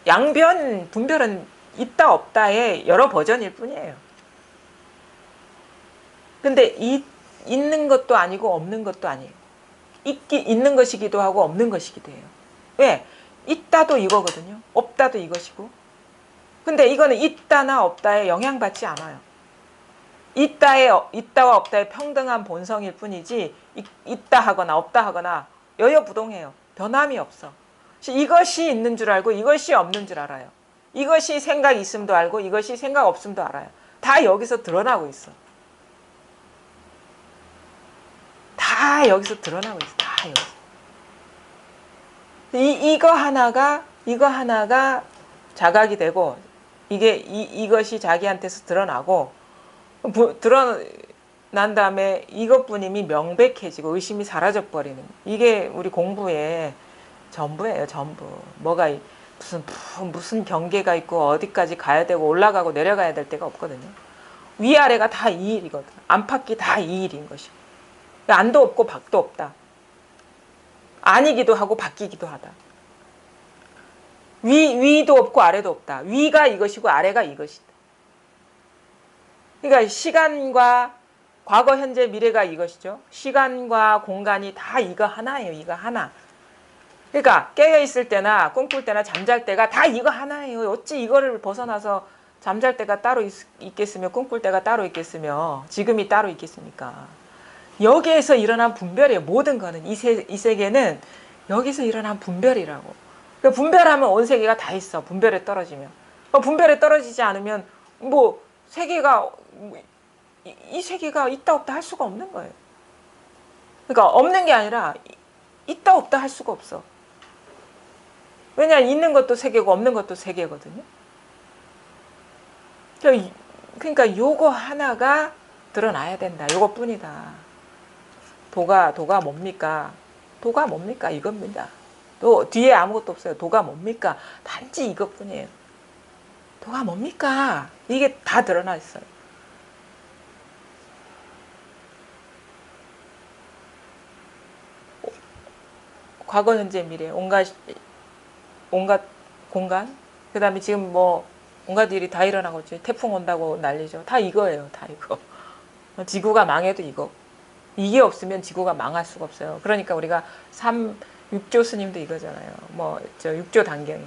양변 분별은 있다 없다의 여러 버전일 뿐이에요. 근데 있는 것도 아니고 없는 것도 아니에요. 있는 것이기도 하고 없는 것이기도 해요. 왜? 있다도 이거거든요. 없다도 이것이고. 근데 이거는 있다나 없다에 영향받지 않아요. 있다와 없다의 평등한 본성일 뿐이지, 있다 하거나 없다 하거나 여여부동해요. 변함이 없어. 이것이 있는 줄 알고 이것이 없는 줄 알아요. 이것이 생각 있음도 알고 이것이 생각 없음도 알아요. 다 여기서 드러나고 있어. 다 여기서 드러나고 있어. 다 여기서. 이거 하나가 자각이 되고, 이것이 자기한테서 드러나고, 드러난 다음에 이것뿐임이 명백해지고 의심이 사라져버리는, 이게 우리 공부의 전부예요. 전부. 뭐가 무슨 경계가 있고 어디까지 가야 되고 올라가고 내려가야 될 때가 없거든요. 위아래가 다 이 일이거든. 안팎이 다 이 일인 것이. 안도 없고 밖도 없다. 아니기도 하고 바뀌기도 하다. 위도 없고 아래도 없다. 위가 이것이고 아래가 이것이다. 그러니까 시간과 과거, 현재, 미래가 이것이죠. 시간과 공간이 다 이거 하나예요. 이거 하나. 그러니까 깨어있을 때나 꿈꿀 때나 잠잘 때가 다 이거 하나예요. 어찌 이거를 벗어나서 잠잘 때가 따로 있겠으며 꿈꿀 때가 따로 있겠으며 지금이 따로 있겠습니까? 여기에서 일어난 분별이에요. 모든 거는 이 세계는 여기서 일어난 분별이라고. 그러니까 분별하면 온 세계가 다 있어. 분별에 떨어지면. 분별에 떨어지지 않으면 뭐 세계가 이 세계가 있다 없다 할 수가 없는 거예요. 그러니까 없는 게 아니라 있다 없다 할 수가 없어. 왜냐하면 있는 것도 세계고 없는 것도 세계거든요. 그러니까 요거 하나가 드러나야 된다. 요것뿐이다. 도가 뭡니까? 도가 뭡니까? 이겁니다. 또 뒤에 아무것도 없어요. 도가 뭡니까? 단지 이것뿐이에요. 도가 뭡니까? 이게 다 드러나 있어요. 과거, 현재, 미래, 온갖 공간, 그 다음에 지금 뭐 온갖 일이 다 일어나고 있지. 태풍 온다고 난리죠. 다 이거예요. 다 이거. 지구가 망해도 이거. 이게 없으면 지구가 망할 수가 없어요. 그러니까 우리가 6조 스님도 이거잖아요. 뭐 저 6조 단경이.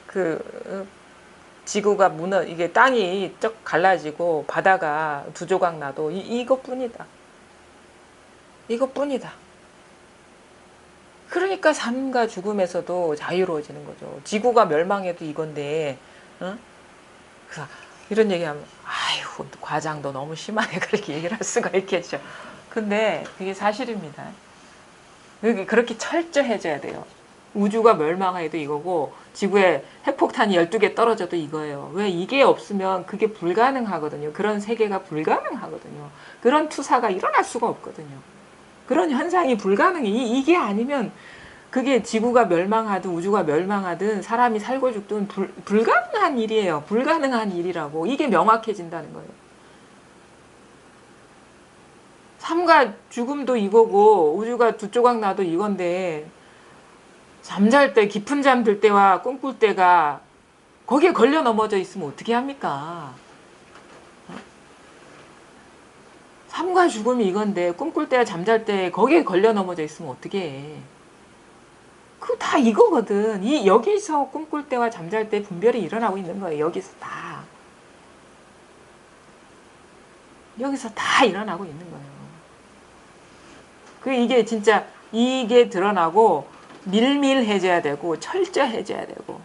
그 지구가 이게 땅이 쩍 갈라지고 바다가 두 조각 나도 이것뿐이다. 이것뿐이다. 그러니까 삶과 죽음에서도 자유로워지는 거죠. 지구가 멸망해도 이건데, 어? 그래서 이런 얘기하면, 아유, 과장도 너무 심하게 그렇게 얘기를 할 수가 있겠죠. 근데 그게 사실입니다. 그렇게 철저해져야 돼요. 우주가 멸망해도 이거고, 지구에 핵폭탄이 12개 떨어져도 이거예요. 왜 이게 없으면 그게 불가능하거든요. 그런 세계가 불가능하거든요. 그런 투사가 일어날 수가 없거든요. 그런 현상이 불가능해. 이게 아니면 그게 지구가 멸망하든 우주가 멸망하든 사람이 살고 죽든 불가능한 일이에요. 불가능한 일이라고. 이게 명확해진다는 거예요. 삶과 죽음도 이거고 우주가 두 조각 나도 이건데 잠잘 때 깊은 잠 들 때와 꿈꿀 때가 거기에 걸려 넘어져 있으면 어떻게 합니까? 삶과 죽음이 이건데 꿈꿀 때와 잠잘 때 거기에 걸려 넘어져 있으면 어떻게 해? 그거 다 이거거든. 여기서 꿈꿀 때와 잠잘 때 분별이 일어나고 있는 거예요. 여기서 다. 여기서 다 일어나고 있는 거예요. 이게 진짜 이게 드러나고 밀밀해져야 되고 철저해져야 되고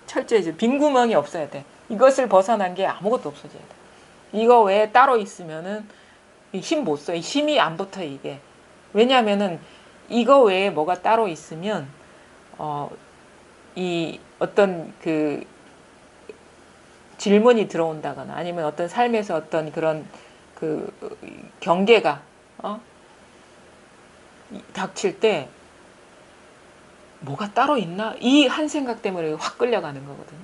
철저해져. 빈 구멍이 없어야 돼. 이것을 벗어난 게 아무것도 없어져야 돼. 이거 외에 따로 있으면은 힘 못 써. 힘이 안 붙어 이게. 왜냐하면은 이거 외에 뭐가 따로 있으면 이 어떤 그 질문이 들어온다거나 아니면 어떤 삶에서 어떤 그런 그 경계가 닥칠 때 뭐가 따로 있나? 이 한 생각 때문에 확 끌려가는 거거든요.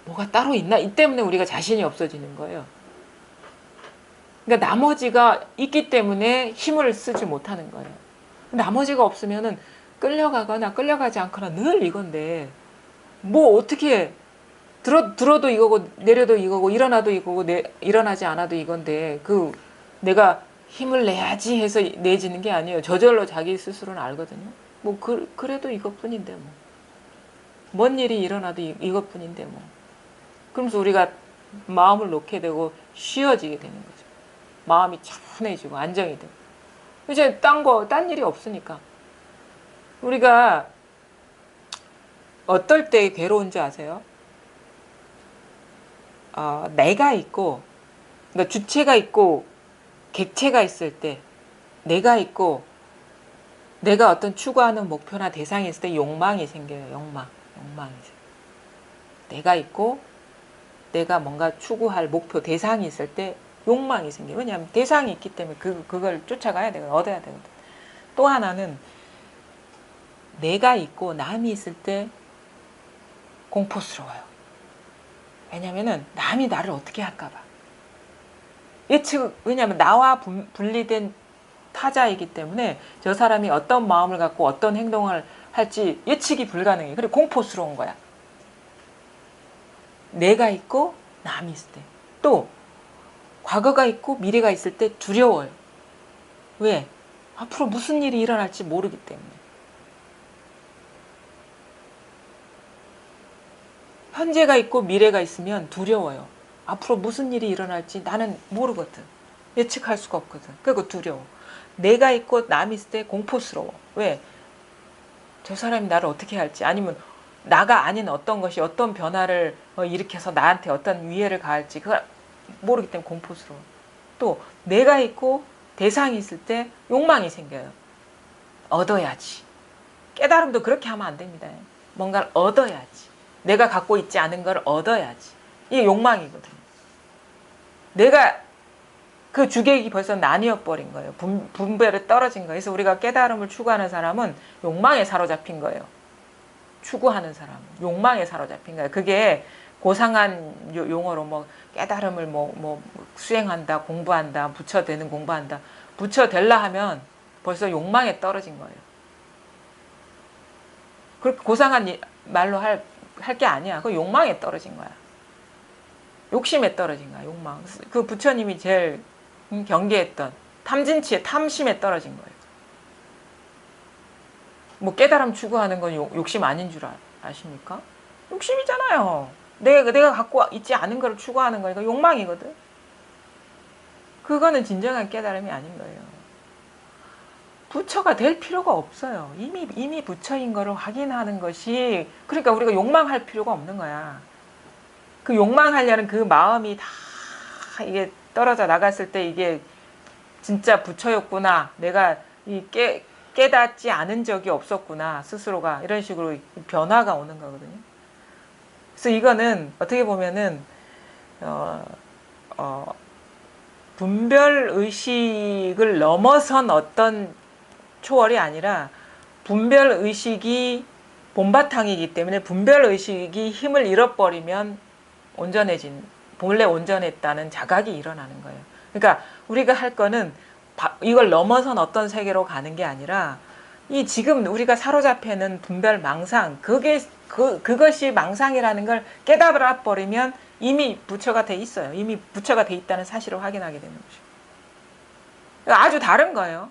뭐가 따로 있나? 이 때문에 우리가 자신이 없어지는 거예요. 그러니까 나머지가 있기 때문에 힘을 쓰지 못하는 거예요. 나머지가 없으면은 끌려가거나 끌려가지 않거나 늘 이건데 뭐 어떻게 들어도 이거고 내려도 이거고 일어나도 이거고 일어나지 않아도 이건데 내가 힘을 내야지 해서 내지는 게 아니에요. 저절로 자기 스스로는 알거든요. 뭐 그래도 이것뿐인데 뭐. 뭔 일이 일어나도 이것뿐인데 뭐. 그러면서 우리가 마음을 놓게 되고 쉬어지게 되는 거죠. 마음이 차분해지고 안정이 되고. 이제 딴 일이 없으니까. 우리가 어떨 때 괴로운지 아세요? 내가 있고, 그러니까 주체가 있고 객체가 있을 때, 내가 있고 내가 어떤 추구하는 목표나 대상이 있을 때 욕망이 생겨요. 욕망이 생겨요. 내가 있고 내가 뭔가 추구할 목표, 대상이 있을 때 욕망이 생겨요. 왜냐하면 대상이 있기 때문에 그걸 쫓아가야 되거든. 얻어야 되거든. 또 하나는 내가 있고 남이 있을 때 공포스러워요. 왜냐면은 남이 나를 어떻게 할까봐. 왜냐하면 나와 분리된 타자이기 때문에 저 사람이 어떤 마음을 갖고 어떤 행동을 할지 예측이 불가능해. 그래 공포스러운 거야. 내가 있고 남이 있을 때. 또 과거가 있고 미래가 있을 때 두려워요. 왜? 앞으로 무슨 일이 일어날지 모르기 때문에. 현재가 있고 미래가 있으면 두려워요. 앞으로 무슨 일이 일어날지 나는 모르거든. 예측할 수가 없거든. 그리고 두려워. 내가 있고 남이 있을 때 공포스러워. 왜? 저 사람이 나를 어떻게 할지 아니면 나가 아닌 어떤 것이 어떤 변화를 일으켜서 나한테 어떤 위해를 가할지 그걸 모르기 때문에 공포스러워. 또 내가 있고 대상이 있을 때 욕망이 생겨요. 얻어야지. 깨달음도 그렇게 하면 안 됩니다. 뭔가를 얻어야지. 내가 갖고 있지 않은 걸 얻어야지. 이게 욕망이거든요. 내가 그 주객이 벌써 나뉘어 버린 거예요. 분별이 떨어진 거예요. 그래서 우리가 깨달음을 추구하는 사람은 욕망에 사로잡힌 거예요. 추구하는 사람은 욕망에 사로잡힌 거예요. 그게 고상한 용어로 뭐 깨달음을 뭐 수행한다, 공부한다, 부처되는 공부한다. 부처되려 하면 벌써 욕망에 떨어진 거예요. 그렇게 고상한 말로 할 게 아니야. 그 욕망에 떨어진 거야. 욕심에 떨어진 거야. 욕망. 그 부처님이 제일 경계했던 탐진치에 탐심에 떨어진 거예요. 뭐 깨달음 추구하는 건 욕심 아닌 줄 아십니까? 욕심이잖아요. 내가 갖고 있지 않은 걸 추구하는 거니까 욕망이거든. 그거는 진정한 깨달음이 아닌 거예요. 부처가 될 필요가 없어요. 이미 부처인 거를 확인하는 것이, 그러니까 우리가 욕망할 필요가 없는 거야. 그 욕망하려는 그 마음이 다 이게 떨어져 나갔을 때 이게 진짜 부처였구나. 내가 깨닫지 않은 적이 없었구나. 스스로가. 이런 식으로 변화가 오는 거거든요. 그래서 이거는 어떻게 보면은 분별의식을 넘어선 어떤 초월이 아니라 분별의식이 본바탕이기 때문에 분별의식이 힘을 잃어버리면 본래 온전했다는 자각이 일어나는 거예요. 그러니까 우리가 할 거는 이걸 넘어선 어떤 세계로 가는 게 아니라 이 지금 우리가 사로잡혀 있는 분별 망상, 그것이 망상이라는 걸 깨달아 버리면 이미 부처가 돼 있어요. 이미 부처가 돼 있다는 사실을 확인하게 되는 거죠. 아주 다른 거예요.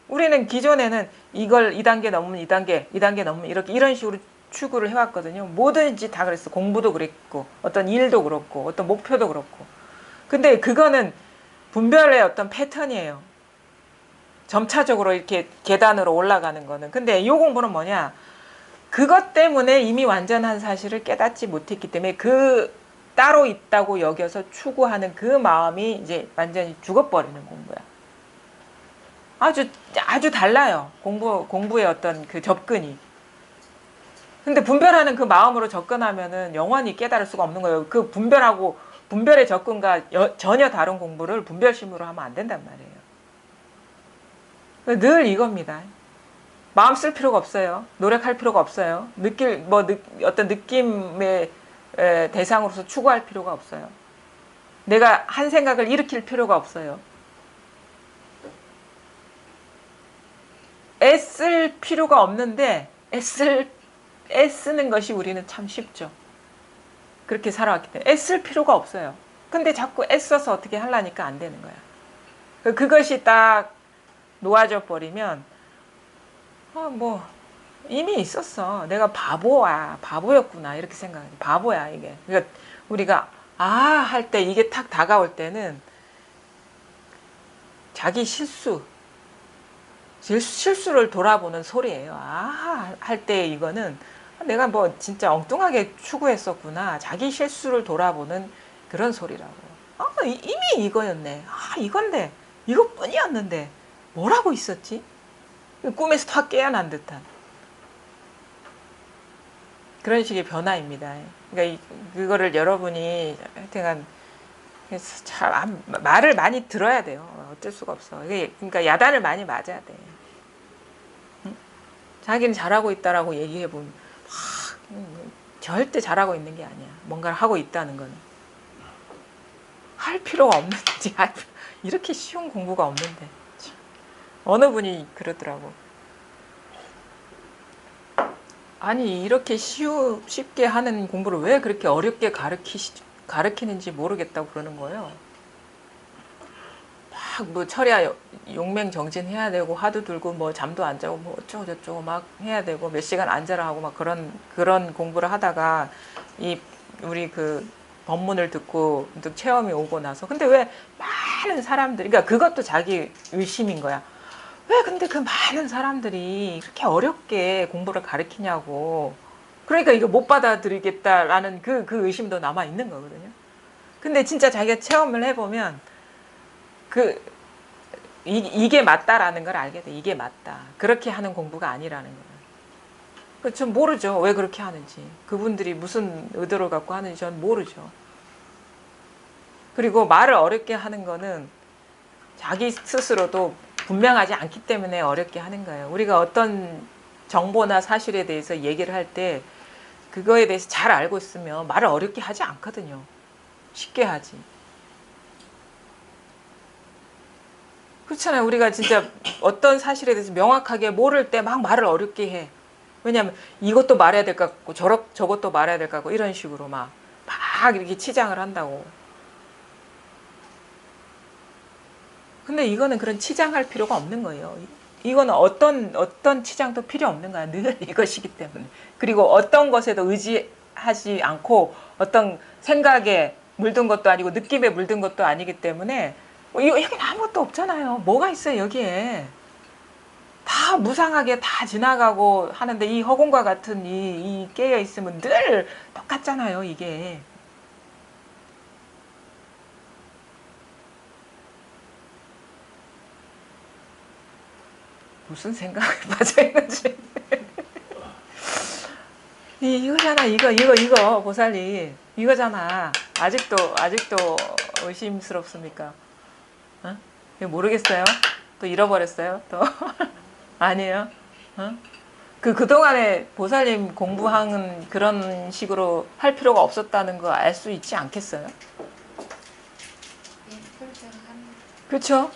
우리는 기존에는 이걸 2단계 넘으면 2단계 넘으면 이런 식으로 추구를 해왔거든요. 뭐든지 다 그랬어. 공부도 그랬고, 어떤 일도 그렇고, 어떤 목표도 그렇고. 근데 그거는 분별의 어떤 패턴이에요. 점차적으로 이렇게 계단으로 올라가는 거는. 근데 이 공부는 뭐냐? 그것 때문에 이미 완전한 사실을 깨닫지 못했기 때문에 그 따로 있다고 여겨서 추구하는 그 마음이 이제 완전히 죽어버리는 공부야. 아주 달라요. 공부의 어떤 그 접근이. 근데 분별하는 그 마음으로 접근하면은 영원히 깨달을 수가 없는 거예요. 그 분별의 접근과 전혀 다른 공부를 분별심으로 하면 안 된단 말이에요. 늘 이겁니다. 마음 쓸 필요가 없어요. 노력할 필요가 없어요. 어떤 느낌의 대상으로서 추구할 필요가 없어요. 내가 한 생각을 일으킬 필요가 없어요. 애쓸 필요가 없는데 애쓰는 것이 우리는 참 쉽죠. 그렇게 살아왔기 때문에 애쓸 필요가 없어요. 근데 자꾸 애써서 어떻게 하려니까 안 되는 거야. 그것이 딱 놓아져 버리면 이미 있었어. 내가 바보였구나 이렇게 생각해. 바보야 이게. 그러니까 우리가 할 때 이게 탁 다가올 때는 자기 실수를 돌아보는 소리예요. 할 때 이거는 내가 진짜 엉뚱하게 추구했었구나. 자기 실수를 돌아보는 그런 소리라고. 이미 이거였네. 이건데 이것뿐이었는데 뭘 하고 있었지? 꿈에서 탁 깨어난 듯한 그런 식의 변화입니다. 그러니까 그거를 여러분이 하여튼간 참 말을 많이 들어야 돼요. 어쩔 수가 없어. 그러니까 야단을 많이 맞아야 돼. 응? 자기는 잘하고 있다라고 얘기해보면 절대 잘하고 있는 게 아니야. 뭔가를 하고 있다는 건. 할 필요가 없는지 이렇게 쉬운 공부가 없는데 어느 분이 그러더라고. 아니 이렇게 쉽게 하는 공부를 왜 그렇게 어렵게 가르치는지 모르겠다고 그러는 거예요. 막 철야 용맹정진 해야 되고 화두 들고 잠도 안 자고 어쩌고 저쩌고 막 해야 되고 몇 시간 앉아라 하고 막 그런 공부를 하다가 우리 그 법문을 듣고 체험이 오고 나서 근데 왜 많은 사람들이 그러니까 그것도 자기 의심인 거야. 왜 근데 그 많은 사람들이 그렇게 어렵게 공부를 가르치냐고. 그러니까 이거 못 받아들이겠다라는 그 의심도 남아 있는 거거든요. 근데 진짜 자기가 체험을 해보면 이게 맞다라는 걸 알게 돼. 이게 맞다. 그렇게 하는 공부가 아니라는 거예요. 전 모르죠. 왜 그렇게 하는지. 그분들이 무슨 의도를 갖고 하는지 전 모르죠. 그리고 말을 어렵게 하는 거는 자기 스스로도 분명하지 않기 때문에 어렵게 하는 거예요. 우리가 어떤 정보나 사실에 대해서 얘기를 할 때 그거에 대해서 잘 알고 있으면 말을 어렵게 하지 않거든요. 쉽게 하지. 그렇잖아요. 우리가 진짜 어떤 사실에 대해서 명확하게 모를 때 막 말을 어렵게 해. 왜냐하면 이것도 말해야 될 것 같고 저것도 말해야 될 것 같고 이런 식으로 막 이렇게 치장을 한다고. 근데 이거는 그런 치장할 필요가 없는 거예요. 이거는 어떤 치장도 필요 없는 거야. 늘 이것이기 때문에. 그리고 어떤 것에도 의지하지 않고 어떤 생각에 물든 것도 아니고 느낌에 물든 것도 아니기 때문에 여기 아무것도 없잖아요. 뭐가 있어요 여기에. 다 무상하게 다 지나가고 하는데 이 허공과 같은 이 깨어 있으면 늘 똑같잖아요 이게. 무슨 생각에 빠져 있는지. 이거잖아 이거 보살님 이거잖아. 아직도 의심스럽습니까? 어? 모르겠어요? 또 잃어버렸어요? 또 아니에요? 어? 그동안에 보살님 공부하는 그런 식으로 할 필요가 없었다는 거 알 수 있지 않겠어요? 그렇죠?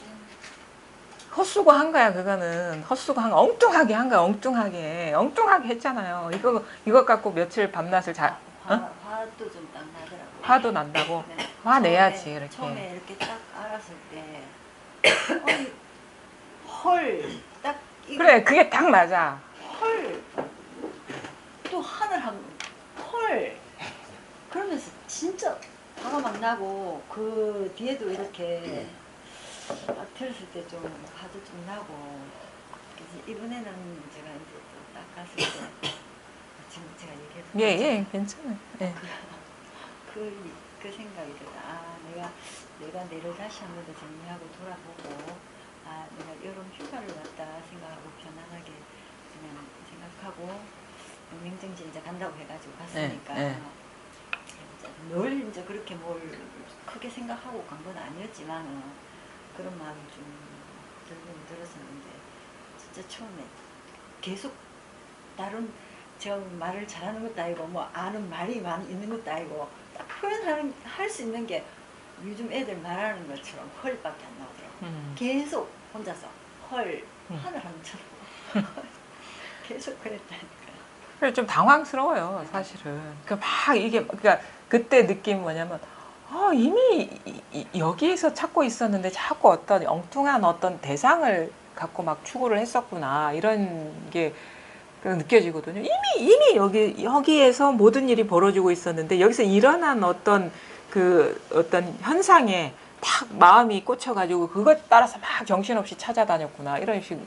헛수고 한 거야 그거는. 헛수고 한 거. 엉뚱하게 한 거야 엉뚱하게 했잖아요. 이거 갖고 며칠 밤낮을 화도 좀 딱 나더라고요. 화도 난다고? 네. 화 내야지 이렇게. 처음에 이렇게 딱 알았을 때 헐 딱 그래 그게 딱 맞아. 헐 또 하늘 헐 그러면서 진짜 화가 막 나고 그 뒤에도 이렇게 딱 들었을 때 좀 화도 좀 나고 그래서 이번에는 제가 이제 또 딱 갔을 때 지금 제가 얘기해도 예 괜찮아요. 예. 그 생각이 들어요. 내가 내를 다시 한 번 더 정리하고 돌아보고 내가 여름 휴가를 왔다 생각하고 편안하게 그냥 생각하고 명정지 이제 간다고 해가지고 갔으니까 늘 이제 그렇게 뭘 크게 생각하고 간 건 아니었지만 그런 마음이 좀 들긴 들었었는데 진짜 처음에 계속 다른 저 말을 잘하는 것도 아니고 뭐 아는 말이 많이 있는 것도 아니고 딱 할 수 있는 게 요즘 애들 말하는 것처럼 헐밖에 안 나오더라고. 계속 혼자서 헐 하늘 한처럼 계속 그랬다니까. 그래 좀 당황스러워요 사실은. 그러니까 그때 느낌 뭐냐면 이미 여기에서 찾고 있었는데 자꾸 어떤 엉뚱한 어떤 대상을 갖고 막 추구를 했었구나 이런 게 느껴지거든요. 이미 여기에서 모든 일이 벌어지고 있었는데 여기서 일어난 어떤 현상에 딱 마음이 꽂혀가지고 그것 따라서 막 정신없이 찾아다녔구나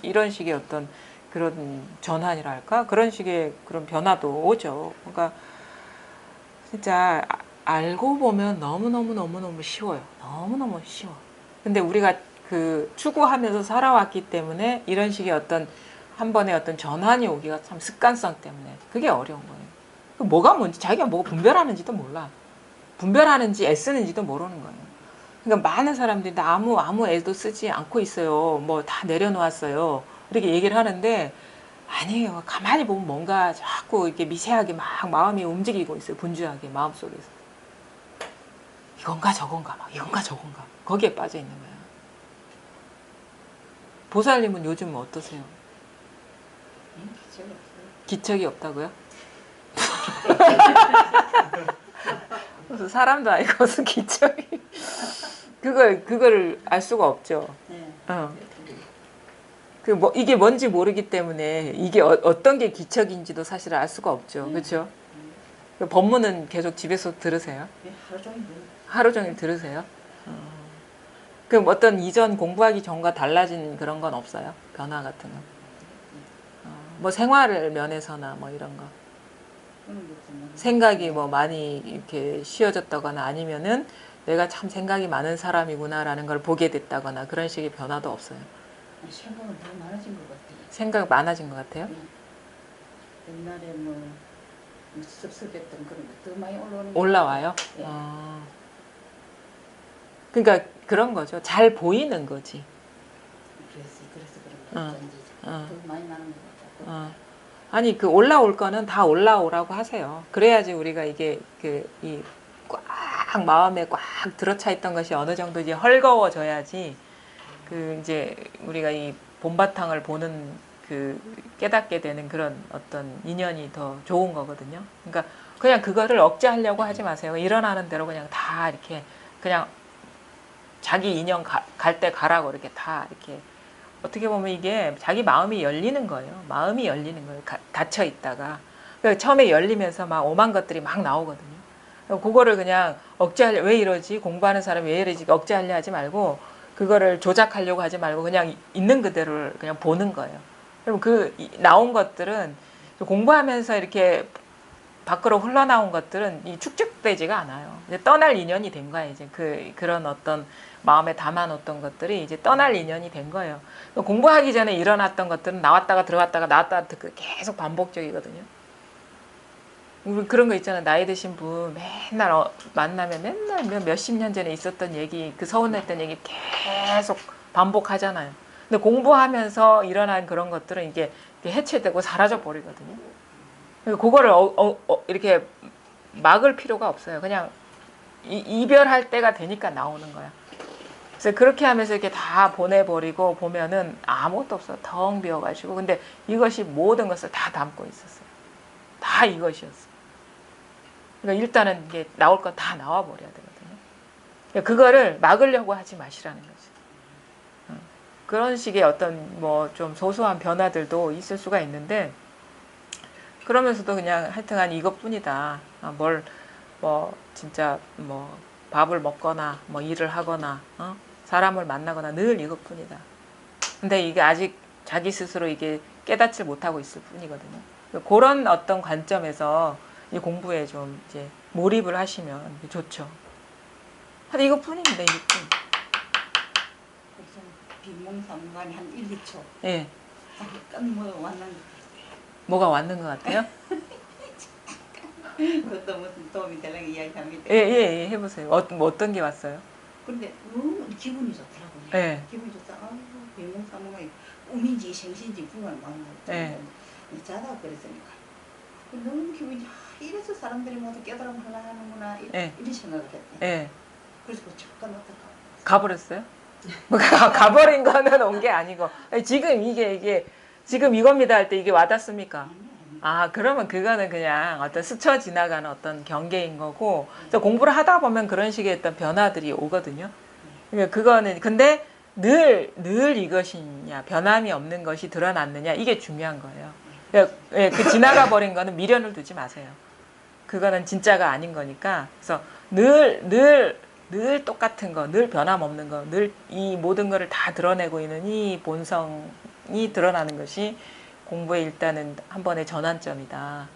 이런 식의 어떤 그런 전환이랄까 그런 식의 그런 변화도 오죠. 그러니까 진짜 알고 보면 너무너무 쉬워요. 너무너무 쉬워. 근데 우리가 추구하면서 살아왔기 때문에 이런 식의 어떤 한 번의 어떤 전환이 오기가 참 습관성 때문에 그게 어려운 거예요. 뭐가 뭔지 자기가 뭐가 분별하는지도 몰라. 분별하는지 애쓰는지도 모르는 거예요. 그러니까 많은 사람들이 아무 애도 쓰지 않고 있어요. 뭐 다 내려놓았어요. 이렇게 얘기를 하는데 아니에요. 가만히 보면 뭔가 자꾸 이렇게 미세하게 막 마음이 움직이고 있어요. 분주하게 마음속에서. 이건가 저건가 거기에 빠져 있는 거예요. 보살님은 요즘 어떠세요? 기척이 없다고요? 무슨 사람도 아니고 무슨 기척이. 그걸 알 수가 없죠. 네. 이게 뭔지 모르기 때문에 이게 어떤 게 기척인지도 사실 알 수가 없죠. 그렇죠? 법문은 계속 집에서 들으세요? 네, 하루 종일. 하루 종일 들으세요? 그럼 어떤 이전 공부하기 전과 달라진 그런 건 없어요? 변화 같은 거? 뭐 생활 면에서나 뭐 이런 거. 생각이 뭐 많이 이렇게 쉬워졌다거나 아니면은 내가 참 생각이 많은 사람이구나라는 걸 보게 됐다거나 그런 식의 변화도 없어요. 생각은 더 많아진 것 같아요. 생각 많아진 것 같아요? 옛날에 뭐 섭섭했던 그런 거 더 많이 올라와요? 네. 그러니까 그런 거죠. 잘 보이는 거지. 그래서 그런 거 더 많이 나는 것 같고. 아니 올라올 거는 다 올라오라고 하세요. 그래야지 우리가 이게 이 꽉 마음에 꽉 들어차 있던 것이 어느 정도 이제 헐거워져야지 이제 우리가 이 본바탕을 보는 그 깨닫게 되는 그런 어떤 인연이 더 좋은 거거든요. 그러니까 그냥 그거를 억제하려고 하지 마세요. 일어나는 대로 그냥 다 이렇게 그냥 자기 인연 갈 때 가라고 이렇게 다 이렇게 어떻게 보면 이게 자기 마음이 열리는 거예요. 마음이 열리는 거예요. 닫혀 있다가 그러니까 처음에 열리면서 막 오만 것들이 막 나오거든요. 그거를 그냥 억제하려 왜 이러지? 공부하는 사람이 왜 이러지? 억제하려 하지 말고 그거를 조작하려고 하지 말고 그냥 있는 그대로를 그냥 보는 거예요. 그럼 그 나온 것들은 공부하면서 이렇게 밖으로 흘러나온 것들은 이 축적되지가 않아요. 이제 떠날 인연이 된 거야. 이제 그런 어떤 마음에 담아놓던 것들이 이제 떠날 인연이 된 거예요. 공부하기 전에 일어났던 것들은 나왔다가 들어갔다가 나왔다가 계속 반복적이거든요. 우리 그런 거 있잖아요. 나이 드신 분 맨날 만나면 맨날 몇십 년 전에 있었던 얘기, 그 서운했던 얘기 계속 반복하잖아요. 근데 공부하면서 일어난 그런 것들은 이게 해체되고 사라져 버리거든요. 그거를 이렇게 막을 필요가 없어요. 그냥 이별할 때가 되니까 나오는 거야. 그래서 그렇게 하면서 이렇게 다 보내버리고 보면은 아무것도 없어. 텅 비어가지고. 근데 이것이 모든 것을 다 담고 있었어요. 다 이것이었어. 그러니까 일단은 이게 나올 건 다 나와버려야 되거든요. 그러니까 그거를 막으려고 하지 마시라는 거지. 그런 식의 어떤 뭐 좀 소소한 변화들도 있을 수가 있는데 그러면서도 그냥 하여튼간 이것뿐이다. 뭐 진짜 뭐 밥을 먹거나 뭐 일을 하거나 사람을 만나거나 늘 이것뿐이다. 근데 이게 아직 자기 스스로 이게 깨닫지 못하고 있을 뿐이거든요. 그런 어떤 관점에서 이 공부에 좀 이제 몰입을 하시면 좋죠. 근데 이것뿐입니다. 이것뿐. 비몽사몽간에 한 1, 2초. 예. 잠깐 뭐 왔는데. 뭐가 왔는 것 같아요? 그것도 무슨 도움이 되는 이야기합니다. 예, 해보세요. 뭐 어떤 게 왔어요? 근데 너무 기분이 좋더라고요. 예. 기분이 좋다. 비몽사몽간에 꿈인지 생신지 궁을 막 예. 자다 그랬으니까 너무 기분이 이래서 사람들이 모두 깨달음 하나 하는구나 이런 생각을 했대. 예. 그래서 잠깐 왔다가 가버렸어요? 가버린 거는 온 게 아니고 지금 이게 지금 이겁니다 할 때 이게 와닿습니까? 아 그러면 그거는 그냥 어떤 스쳐 지나가는 어떤 경계인 거고 공부를 하다 보면 그런 식의 어떤 변화들이 오거든요. 그러니까 그거는 근데 늘 이것이냐 변함이 없는 것이 드러났느냐 이게 중요한 거예요. 그러니까 그 지나가 버린 거는 미련을 두지 마세요. 그거는 진짜가 아닌 거니까 그래서 늘 똑같은 거, 늘 변함없는 거, 늘 이 모든 거를 다 드러내고 있는 이 본성이 드러나는 것이 공부의 일단은 한 번의 전환점이다.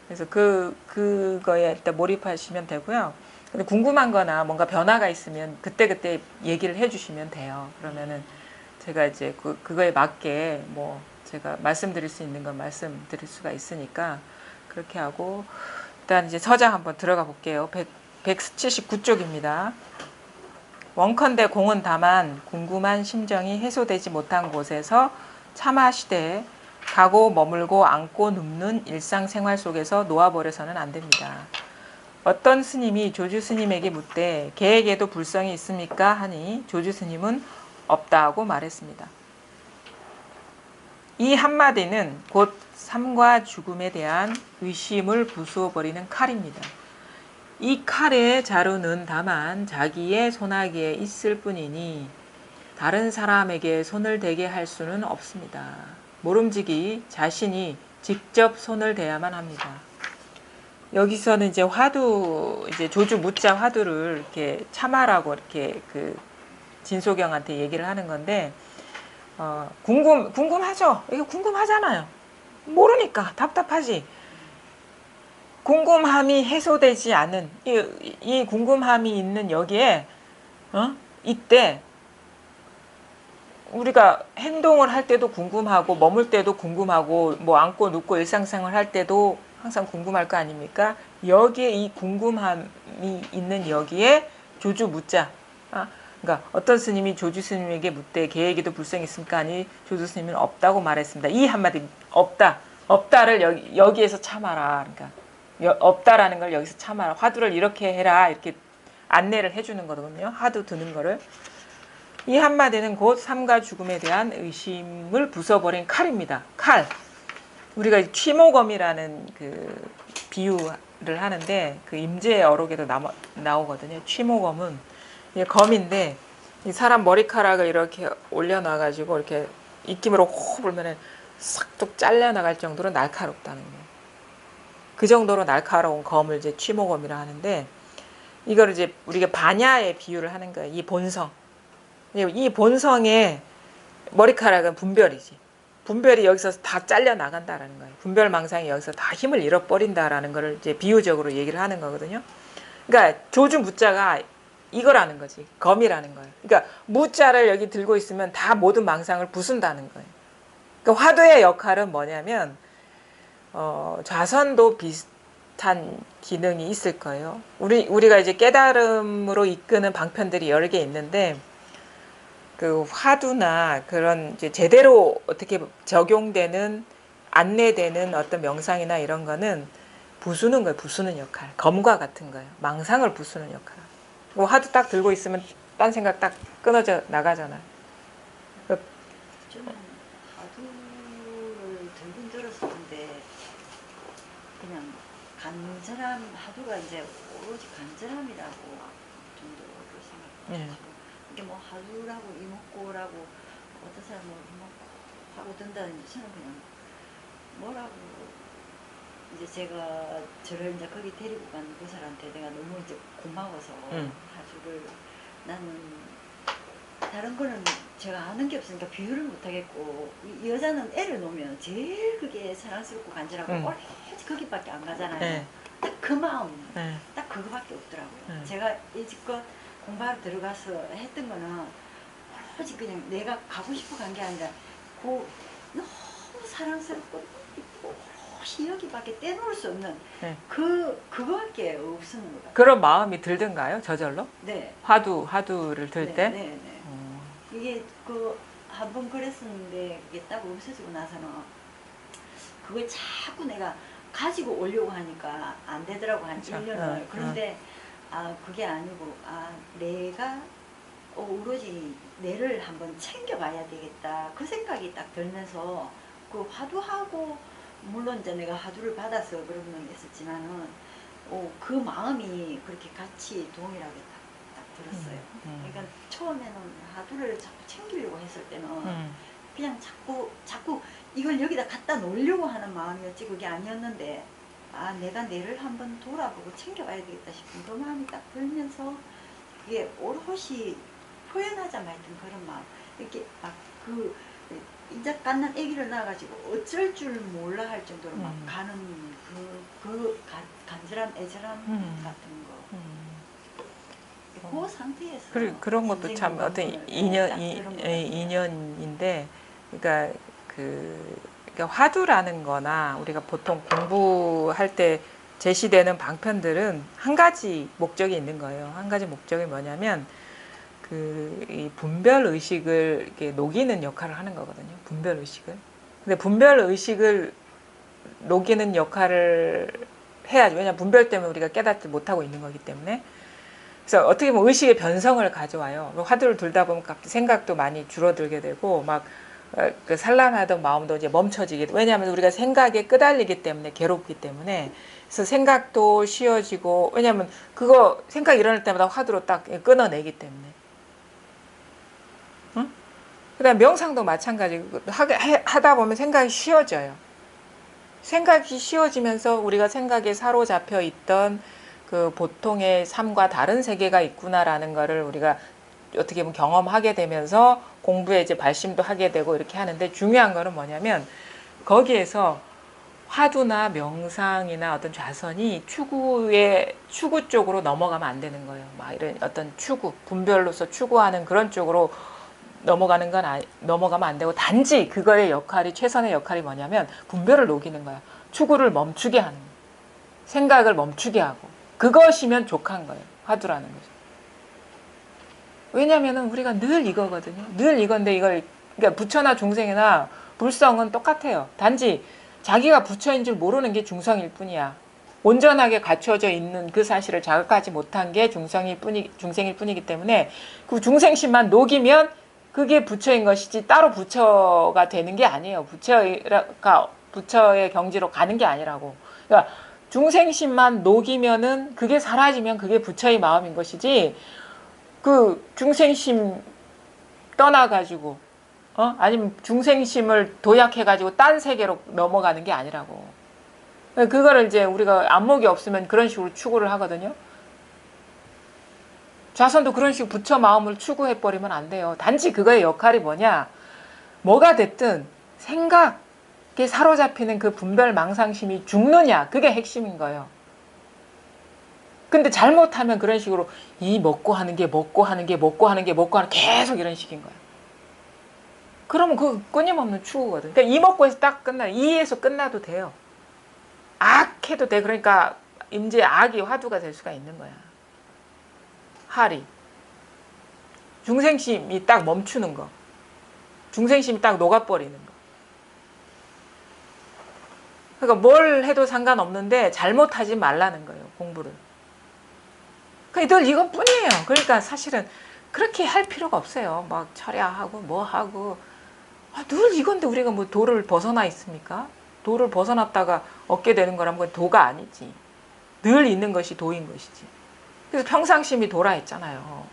그래서 그거에 일단 몰입하시면 되고요. 근데 궁금한 거나 뭔가 변화가 있으면 그때 얘기를 해주시면 돼요. 그러면은 제가 이제 그거에 맞게 뭐 제가 말씀드릴 수 있는 건 말씀드릴 수가 있으니까 그렇게 하고 일단 이제 서장 한번 들어가 볼게요. 179쪽입니다. 원컨대 공은 다만 궁금한 심정이 해소되지 못한 곳에서 참아시되 가고 머물고 앉고 눕는 일상생활 속에서 놓아버려서는 안 됩니다. 어떤 스님이 조주 스님에게 묻되 개에게도 불성이 있습니까? 하니 조주 스님은 없다고 말했습니다. 이 한마디는 곧 삶과 죽음에 대한 의심을 부수어버리는 칼입니다. 이 칼의 자루는 다만 자기의 손아귀에 있을 뿐이니 다른 사람에게 손을 대게 할 수는 없습니다. 모름지기 자신이 직접 손을 대야만 합니다. 여기서는 이제 이제 조주 무자 화두를 이렇게 참아라고 이렇게 그 진소경한테 얘기를 하는 건데, 궁금하죠? 이거 궁금하잖아요. 모르니까 답답하지. 궁금함이 해소되지 않은 이 궁금함이 있는 여기에 이때 우리가 행동을 할 때도 궁금하고 머물 때도 궁금하고 뭐 앉고 눕고 일상생활 할 때도 항상 궁금할 거 아닙니까? 여기에 이 궁금함이 있는 여기에 조주 묻자. 그러니까 어떤 스님이 조주 스님에게 묻되 개에게도 불성이 있습니까? 아니 조주 스님은 없다고 말했습니다. 이 한마디 없다를 여기에서 참아라. 그러니까 없다라는 걸 여기서 참아라. 화두를 이렇게 해라. 이렇게 안내를 해주는 거거든요. 화두 드는 거를. 이 한마디는 곧 삶과 죽음에 대한 의심을 부숴버린 칼입니다. 칼. 우리가 취모검이라는 그 비유를 하는데 그 임재어록에도 나오거든요. 취모검은 이게 검인데 이 사람 머리카락을 이렇게 올려놔가지고 이렇게 입김으로 호흡 불면은 싹둑 잘려나갈 정도로 날카롭다는 거예요. 그 정도로 날카로운 검을 이제 취모검이라 하는데 이걸 이제 우리가 반야에 비유를 하는 거예요. 이 본성. 이 본성의 머리카락은 분별이지. 분별이 여기서 다 잘려 나간다라는 거예요. 분별망상이 여기서 다 힘을 잃어버린다라는 거를 이제 비유적으로 얘기를 하는 거거든요. 그러니까 조주 무자가 이거라는 거지. 검이라는 거예요. 그러니까 무자를 여기 들고 있으면 다 모든 망상을 부순다는 거예요. 그러니까 화두의 역할은 뭐냐면 좌선도 비슷한 기능이 있을 거예요. 우리가 이제 깨달음으로 이끄는 방편들이 여러 개 있는데 그 화두나 그런 이제 제대로 어떻게 적용되는 안내되는 어떤 명상이나 이런 거는 부수는 거예요. 부수는 역할. 검과 같은 거예요. 망상을 부수는 역할. 화두 딱 들고 있으면 딴 생각 딱 끊어져 나가잖아. 저는 하두를 들긴 들었을 텐데 그냥 간절함 하두가 이제 오로지 간절함이라고 정도로 생각해요. 이게 뭐 하두라고 이목구라고 어떤 사람은 이목구 하고 든다든지 저는 그냥 뭐라고 이제 제가 저를 이제 거기 데리고 간 교사한테 내가 너무 이제 고마워서 하두를 나는 다른 거는 제가 아는 게 없으니까 비유를 못 하겠고 이 여자는 애를 놓으면 제일 그게 사랑스럽고 간절하고 오래지 거기밖에 안 가잖아요. 네. 딱 그 마음, 네. 딱 그거밖에 없더라고요. 네. 제가 이집껏 공부하러 들어가서 했던 거는 오로지 그냥 내가 가고 싶어 간 게 아니라 그 너무 사랑스럽고 이쁘고 오롯이 여기밖에 떼놓을 수 없는 네. 그거밖에 없는 것 같아요. 그런 마음이 들던가요? 저절로? 네. 화두를 들 때? 네, 네. 이게 한 번 그랬었는데 이게 딱 없어지고 나서는 그걸 자꾸 내가 가지고 오려고 하니까 안 되더라고 한 그쵸. 1년을. 그런데 그게 아니고 내가 오로지 내를 한번 챙겨봐야 되겠다 그 생각이 딱 들면서 그 화두하고 물론 이제 내가 화두를 받아서 그런 건 있었지만은 그 마음이 그렇게 같이 동일하게 딱 들었어요. 그러니까 처음에는 하두를 자꾸 챙기려고 했을 때는 그냥 자꾸 이걸 여기다 갖다 놓으려고 하는 마음이었지 그게 아니었는데 내가 내를 한번 돌아보고 챙겨봐야 되겠다 싶은 그 마음이 딱 들면서 그게 오롯이 표현하자 말든 그런 마음 이렇게 막 이제 갓난 아기를 낳아가지고 어쩔 줄 몰라 할 정도로 막 가는 간절함 애절함 같은 거 그 상태에서 그런 것도 참 어떤 인연인데 그러니까 그러니까 화두라는 거나 우리가 보통 공부할 때 제시되는 방편들은 한 가지 목적이 있는 거예요. 한 가지 목적이 뭐냐면 이 분별 의식을 이렇게 녹이는 역할을 하는 거거든요. 분별 의식을. 근데 분별 의식을 녹이는 역할을 해야죠. 왜냐하면 분별 때문에 우리가 깨닫지 못하고 있는 거기 때문에. 그래서 어떻게 보면 의식의 변성을 가져와요. 화두를 들다 보면 갑자기 생각도 많이 줄어들게 되고 막 그 산란하던 마음도 이제 멈춰지게. 왜냐하면 우리가 생각에 끄달리기 때문에 괴롭기 때문에. 그래서 생각도 쉬워지고 왜냐하면 그거 생각 일어날 때마다 화두로 딱 끊어내기 때문에. 응? 그다음 명상도 마찬가지고 하다 보면 생각이 쉬워져요. 생각이 쉬워지면서 우리가 생각에 사로잡혀 있던 그 보통의 삶과 다른 세계가 있구나라는 거를 우리가 어떻게 보면 경험하게 되면서 공부에 이제 발심도 하게 되고 이렇게 하는데 중요한 거는 뭐냐면 거기에서 화두나 명상이나 어떤 좌선이 추구 쪽으로 넘어가면 안 되는 거예요. 막 이런 어떤 분별로서 추구하는 그런 쪽으로 넘어가면 안 되고 단지 그거의 역할이 최선의 역할이 뭐냐면 분별을 녹이는 거야. 추구를 멈추게 하는 거야. 생각을 멈추게 하고 그것이면 족한 거예요. 화두라는 거죠. 왜냐면은 우리가 늘 이거거든요. 늘 이건데 그러니까 부처나 중생이나 불성은 똑같아요. 단지 자기가 부처인 줄 모르는 게 중성일 뿐이야. 온전하게 갖춰져 있는 그 사실을 자각하지 못한 게 중생일 뿐이기 때문에 그 중생심만 녹이면 그게 부처인 것이지 따로 부처가 되는 게 아니에요. 부처의 경지로 가는 게 아니라고. 그러니까 중생심만 녹이면은 그게 사라지면 그게 부처의 마음인 것이지 그 중생심 떠나가지고 아니면 중생심을 도약해가지고 딴 세계로 넘어가는 게 아니라고. 그거를 이제 우리가 안목이 없으면 그런 식으로 추구를 하거든요. 자선도 그런 식으로 부처 마음을 추구해버리면 안 돼요. 단지 그거의 역할이 뭐냐. 뭐가 됐든 생각에 사로잡히는 그 분별 망상심이 죽느냐. 그게 핵심인 거예요. 근데 잘못하면 그런 식으로 이 먹고 하는 게 먹고 하는 게 먹고 하는 게 먹고 하는 계속 이런 식인 거예요. 그러면 그 끊임없는 추구거든. 그러니까 이 먹고 해서 딱 끝나. 이에서 끝나도 돼요. 악해도 돼. 그러니까 이제 악이 화두가 될 수가 있는 거야. 하리. 중생심이 딱 멈추는 거. 중생심이 딱 녹아버리는 거. 그러니까 뭘 해도 상관없는데 잘못하지 말라는 거예요. 공부를. 그러니까 늘 이것뿐이에요. 그러니까 사실은 그렇게 할 필요가 없어요. 막 철야하고 뭐 하고 늘 이건데 우리가 뭐 도를 벗어나 있습니까? 도를 벗어났다가 얻게 되는 거라면 그건 도가 아니지. 늘 있는 것이 도인 것이지. 그래서 평상심이 도라 했잖아요.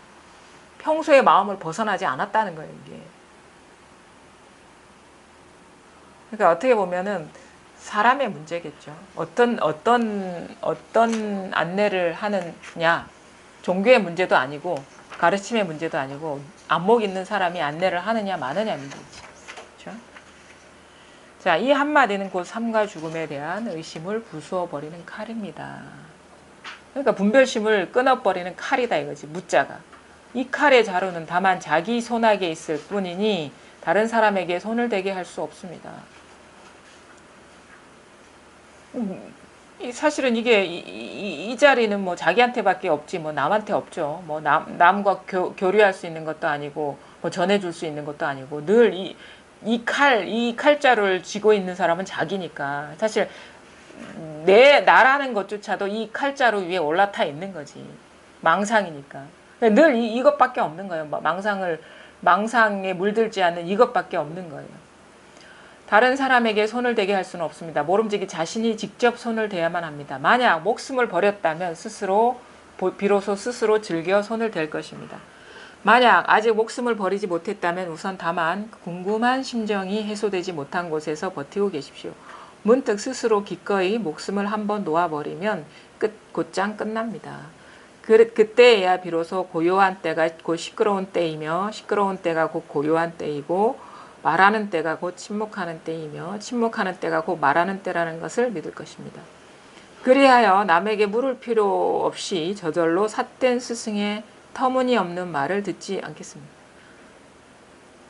평소에 마음을 벗어나지 않았다는 거예요, 이게. 그러니까 어떻게 보면은 사람의 문제겠죠. 어떤 안내를 하느냐. 종교의 문제도 아니고 가르침의 문제도 아니고 안목 있는 사람이 안내를 하느냐 마느냐 문제지. 그렇죠? 자, 이 한마디는 곧 삶과 죽음에 대한 의심을 부수어 버리는 칼입니다. 그러니까 분별심을 끊어버리는 칼이다 이거지. 무자가. 이 칼의 자루는 다만 자기 손아귀에 있을 뿐이니 다른 사람에게 손을 대게 할 수 없습니다. 사실은 이게 이 자리는 뭐 자기한테밖에 없지 뭐 남한테 없죠. 뭐 남과 교류할 수 있는 것도 아니고 뭐 전해줄 수 있는 것도 아니고 늘 이 칼자루를 쥐고 있는 사람은 자기니까 사실 나라는 것조차도 이 칼자루 위에 올라타 있는 거지. 망상이니까. 늘 이것밖에 없는 거예요. 망상에 물들지 않는 이것밖에 없는 거예요. 다른 사람에게 손을 대게 할 수는 없습니다. 모름지기 자신이 직접 손을 대야만 합니다. 만약 목숨을 버렸다면 비로소 스스로 즐겨 손을 댈 것입니다. 만약 아직 목숨을 버리지 못했다면 우선 다만 궁금한 심정이 해소되지 못한 곳에서 버티고 계십시오. 문득 스스로 기꺼이 목숨을 한번 놓아버리면 곧장 끝납니다. 그때야 비로소 고요한 때가 곧 시끄러운 때이며 시끄러운 때가 곧 고요한 때이고 말하는 때가 곧 침묵하는 때이며 침묵하는 때가 곧 말하는 때라는 것을 믿을 것입니다. 그리하여 남에게 물을 필요 없이 저절로 삿된 스승의 터무니없는 말을 듣지 않겠습니다.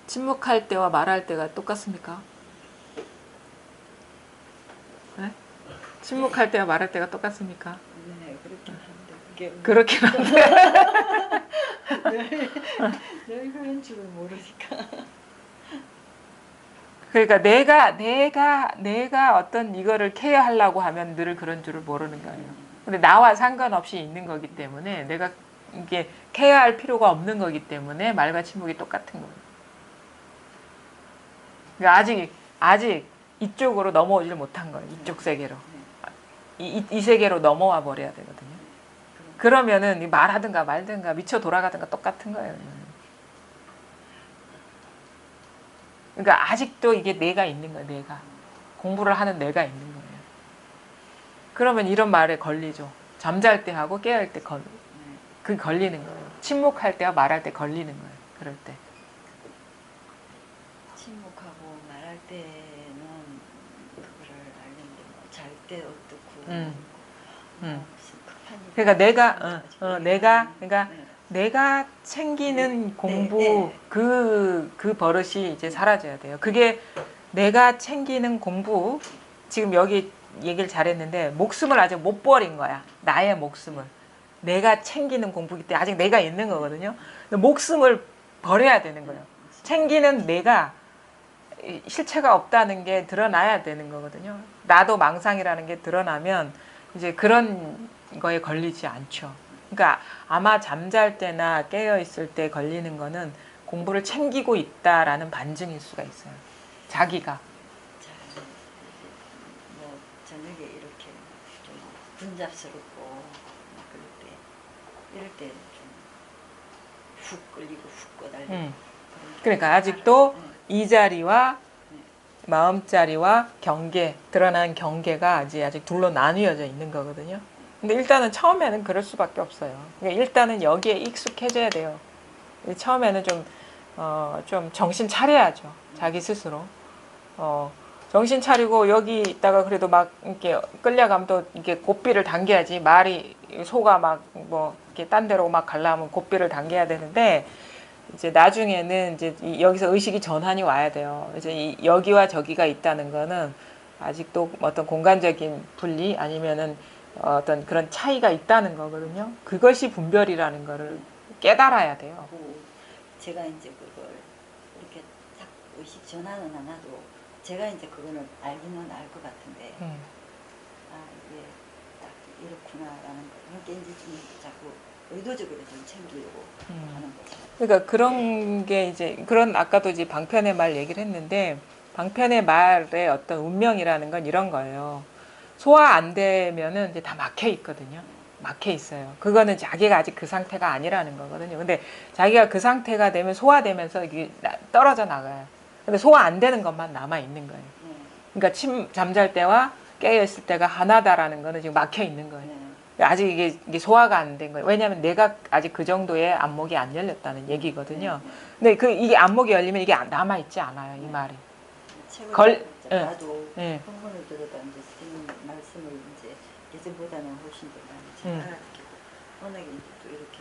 침묵할 때와 말할 때가 똑같습니까? 네? 침묵할 때와 말할 때가 똑같습니까? 네, 그렇긴 한데 그게 그렇긴 한데 늘 그런 줄을 모르니까. 그러니까 내가 어떤 이거를 케어하려고 하면 늘 그런 줄을 모르는 거예요. 근데 나와 상관없이 있는 거기 때문에 내가 이게 케어할 필요가 없는 거기 때문에 말과 침묵이 똑같은 거예요. 그러니까 아직 이쪽으로 넘어오질 못한 거예요. 이쪽 세계로. 이 세계로 넘어와 버려야 되거든요. 그러면은 말하든가 말든가 미쳐 돌아가든가 똑같은 거예요. 그러니까 아직도 이게 내가 있는 거예요. 내가. 공부를 하는 내가 있는 거예요. 그러면 이런 말에 걸리죠. 잠잘 때 하고 깨어날 때 그 걸리는 거예요. 침묵할 때와 말할 때 걸리는 거예요. 그럴 때. 침묵하고 말할 때는 그거를 알는데 뭐 잘 때 어떻고 그러니까 내가 챙기는 공부 그 버릇이 이제 사라져야 돼요. 그게 내가 챙기는 공부 지금 여기 얘기를 잘했는데 목숨을 아직 못 버린 거야. 나의 목숨을. 내가 챙기는 공부기 때문에 아직 내가 있는 거거든요. 목숨을 버려야 되는 거예요. 챙기는 내가 실체가 없다는 게 드러나야 되는 거거든요. 나도 망상이라는 게 드러나면 이제 그런 거에 걸리지 않죠. 그러니까 아마 잠잘 때나 깨어 있을 때 걸리는 거는 공부를 챙기고 있다라는 반증일 수가 있어요. 자기가. 잘, 뭐 저녁에 이렇게 좀 분잡스럽고 막 그럴 때 이럴 때 좀 훅 끌리고 훅 꺼달리고 그런 게 그러니까 아직도 네. 이 자리와 네. 마음자리와 경계, 드러난 경계가 아직 둘로 나뉘어져 있는 거거든요. 근데 일단은 처음에는 그럴 수밖에 없어요. 그러니까 일단은 여기에 익숙해져야 돼요. 처음에는 좀 정신 차려야죠. 자기 스스로. 정신 차리고 여기 있다가 그래도 막 이렇게 끌려가면 또 이게 고삐를 당겨야지. 말이, 소가 막 뭐 이렇게 딴 데로 막 가려면 고삐를 당겨야 되는데, 이제 나중에는 이제 여기서 의식이 전환이 와야 돼요. 이제 여기와 저기가 있다는 거는 아직도 어떤 공간적인 분리 아니면은 어떤 그런 차이가 있다는 거거든요. 그것이 분별이라는 거를 깨달아야 돼요. 제가 이제 그걸 이렇게 딱 의식 전환은 안 하도 제가 이제 그거는 알기는 알 것 같은데 아 이게 딱 이렇구나라는 거 그러니까 이제 좀 자꾸 의도적으로 좀 챙기려고 하는 거죠. 그러니까 그런 게 이제 그런 아까도 이제 방편의 말 얘기를 했는데 방편의 말의 어떤 운명이라는 건 이런 거예요. 소화 안 되면은 이제 다 막혀 있거든요. 막혀 있어요. 그거는 자기가 아직 그 상태가 아니라는 거거든요. 근데 자기가 그 상태가 되면 소화되면서 이게 떨어져 나가요. 근데 소화 안 되는 것만 남아 있는 거예요. 그러니까 잠잘 때와 깨어 있을 때가 하나다라는 거는 지금 막혀 있는 거예요. 아직 이게 소화가 안 된 거예요. 왜냐하면 내가 아직 그 정도의 안목이 안 열렸다는 얘기거든요. 근데 이게 안목이 열리면 이게 남아 있지 않아요. 이 말이. 책을 예. 나도 예. 한번을 들어도 이제 선생님 말씀을 이제 예전보다는 훨씬 더 많이 잘 알아듣고 워낙에 또 이렇게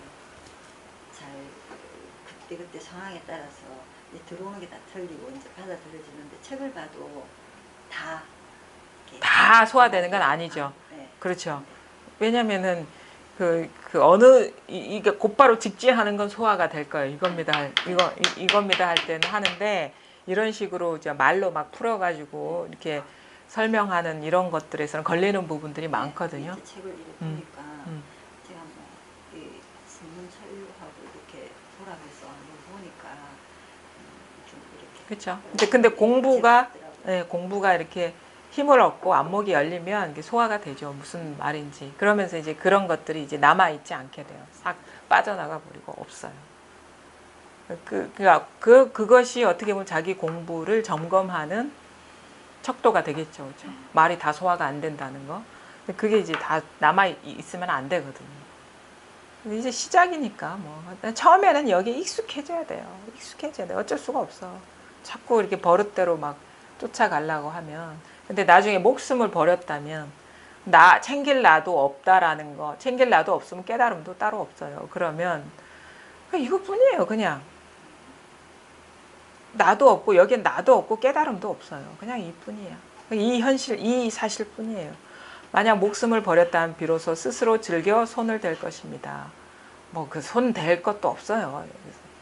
잘 그때 상황에 따라서 이제 들어오는 게 다 틀리고 이제 받아들여지는데 책을 봐도 다 소화되는 건 아니죠. 네. 그렇죠. 왜냐면은 이게 곧바로 직지하는 건 소화가 될 거예요. 이겁니다 할 때는 하는데 이런 식으로 이제 말로 막 풀어가지고 이렇게 설명하는 이런 것들에서는 걸리는 부분들이 많거든요. 이제 책을 이렇게 보니까 제가 뭐 신문 촬영하고 이렇게 돌아가서 한번 보니까 좀 이렇게 그렇죠. 근데 공부가 이렇게 힘을 얻고 안목이 열리면 이게 소화가 되죠. 무슨 말인지. 그러면서 이제 그런 것들이 이제 남아있지 않게 돼요. 싹 빠져나가 버리고 없어요. 그것이 어떻게 보면 자기 공부를 점검하는 척도가 되겠죠. 그렇죠? 말이 다 소화가 안 된다는 거. 근데 그게 이제 다 남아있으면 안 되거든요. 근데 이제 시작이니까 처음에는 여기에 익숙해져야 돼요. 익숙해져야 돼요. 어쩔 수가 없어. 자꾸 이렇게 버릇대로 막 쫓아가려고 하면. 근데 나중에 목숨을 버렸다면 챙길 나도 없다라는 거, 챙길 나도 없으면 깨달음도 따로 없어요. 그러면 이것뿐이에요. 그냥 나도 없고 여기엔 나도 없고 깨달음도 없어요. 그냥 이뿐이야. 이 현실, 이 사실뿐이에요. 만약 목숨을 버렸다면 비로소 스스로 즐겨 손을 댈 것입니다. 뭐 그 손 댈 것도 없어요.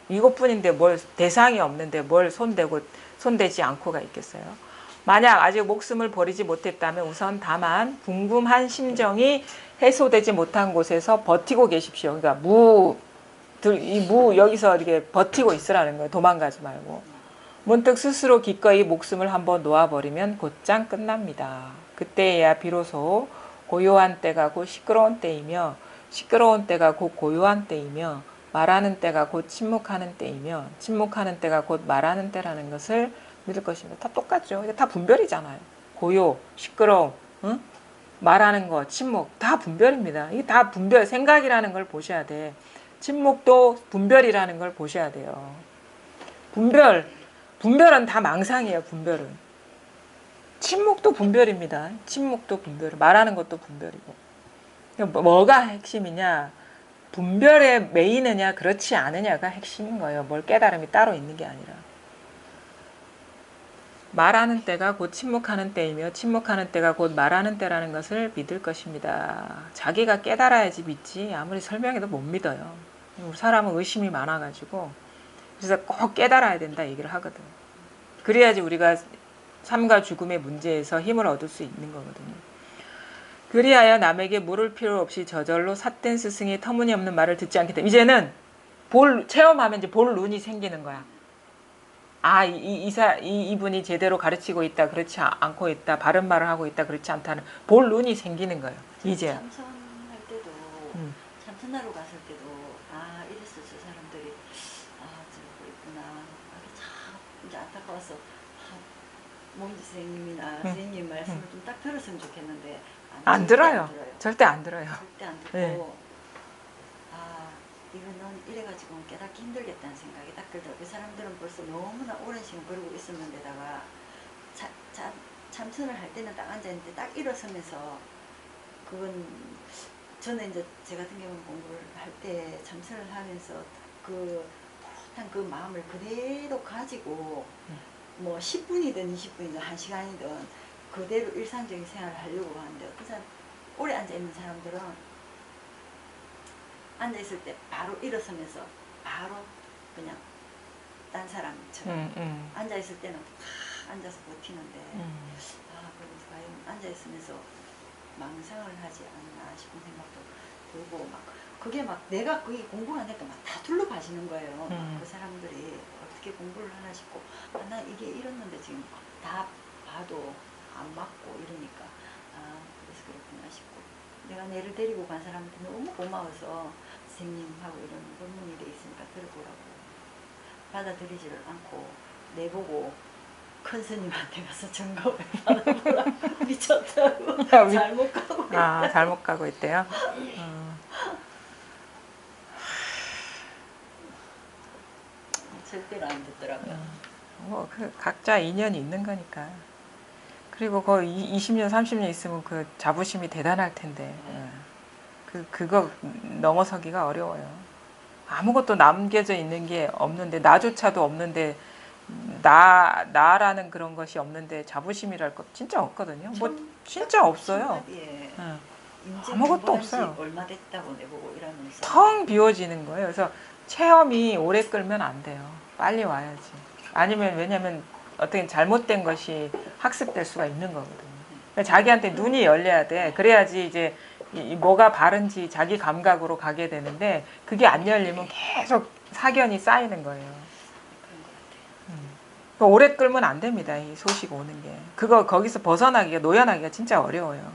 이것뿐인데 뭘 대상이 없는데 뭘 손대지 않고가 있겠어요. 만약 아직 목숨을 버리지 못했다면 우선 다만 궁금한 심정이 해소되지 못한 곳에서 버티고 계십시오. 그러니까 여기서 이렇게 버티고 있으라는 거예요. 도망가지 말고. 문득 스스로 기꺼이 목숨을 한번 놓아버리면 곧장 끝납니다. 그때야 비로소 고요한 때가 곧 시끄러운 때이며 시끄러운 때가 곧 고요한 때이며 말하는 때가 곧 침묵하는 때이며 침묵하는 때가 곧 말하는 때라는 것을 믿을 것입니다. 다 똑같죠. 다 분별이잖아요. 고요, 시끄러움, 응? 말하는 거, 침묵 다 분별입니다. 이게 다 분별, 생각이라는 걸 보셔야 돼. 침묵도 분별이라는 걸 보셔야 돼요. 분별은 다 망상이에요. 분별은. 침묵도 분별입니다. 침묵도 분별, 말하는 것도 분별이고. 뭐가 핵심이냐? 분별에 매이느냐 그렇지 않으냐가 핵심인 거예요. 뭘 깨달음이 따로 있는 게 아니라. 말하는 때가 곧 침묵하는 때이며 침묵하는 때가 곧 말하는 때라는 것을 믿을 것입니다. 자기가 깨달아야지 믿지 아무리 설명해도 못 믿어요. 사람은 의심이 많아가지고 그래서 꼭 깨달아야 된다 얘기를 하거든. 그래야지 우리가 삶과 죽음의 문제에서 힘을 얻을 수 있는 거거든요. 그리하여 남에게 물을 필요 없이 저절로 삿된 스승이 터무니없는 말을 듣지 않게 돼. 이제는 체험하면 이제 볼 눈이 생기는 거야. 아, 이분이 제대로 가르치고 있다, 그렇지 않고 있다, 바른 말을 하고 있다, 그렇지 않다는 볼 눈이 생기는 거예요. 이제. 참선할 때도 참선하러 갔을 때도 아 이랬어 저 사람들이 저러고 있구나. 참 이제 안타까워서 모인지 선생님이나 선생님 말씀을 좀 딱 들었으면 좋겠는데 안 들어요. 절대 안 들어요. 절대 안 듣고 네. 이거는 이래가지고 깨닫기 힘들겠다는 생각이 딱 들더라고요. 그 사람들은 벌써 너무나 오랜 시간 그러고 있었는데다가 참선을 할 때는 딱 앉아있는데 딱 일어서면서 그건 저는 이제 제 같은 경우는 공부를 할 때 참선을 하면서 그 풋한 그 마음을 그대로 가지고 뭐 10분이든 20분이든 1시간이든 그대로 일상적인 생활을 하려고 하는데 어떤 사람 오래 앉아있는 사람들은 앉아있을 때 바로 일어서면서 바로 그냥 딴 사람처럼 앉아있을 때는 앉아서 버티는데 그래서 과연 앉아있으면서 망상을 하지 않나 싶은 생각도 들고 막 그게 막 내가 거기 공부를 하니까 막 다 둘러봐시는 거예요. 그 사람들이 어떻게 공부를 하나 싶고 나 이게 이랬는데 지금 다 봐도 안 맞고 이러니까 그래서 그렇구나 싶고 내가 내를 데리고 간 사람한테 너무 고마워서 선생님하고 이런 법문이 돼 있으니까 들어보라고 받아들이지를 않고 내보고 큰 스님한테 가서 점검을 받아보라고 미쳤다고 잘못 가고 있다. 잘못 가고 있대요. 절대로 안 듣더라고요. 각자 인연이 있는 거니까. 그리고 거의 20년, 30년 있으면 그 자부심이 대단할 텐데. 그거 넘어서기가 어려워요. 아무것도 남겨져 있는 게 없는데, 나조차도 없는데, 나라는 그런 것이 없는데, 자부심이랄 것 진짜 없거든요. 뭐, 진짜 없어요. 아무것도 없어요. 얼마 됐다고 내보고 이러면서. 텅 비워지는 거예요. 그래서 체험이 오래 끌면 안 돼요. 빨리 와야지. 아니면, 왜냐면, 어떻게 잘못된 것이 학습될 수가 있는 거거든요. 그러니까 자기한테 눈이 열려야 돼. 그래야지 이제 뭐가 바른지 자기 감각으로 가게 되는데 그게 안 열리면 계속 사견이 쌓이는 거예요. 오래 끌면 안 됩니다. 이 소식 오는 게. 거기서 벗어나기가, 노연하기가 진짜 어려워요.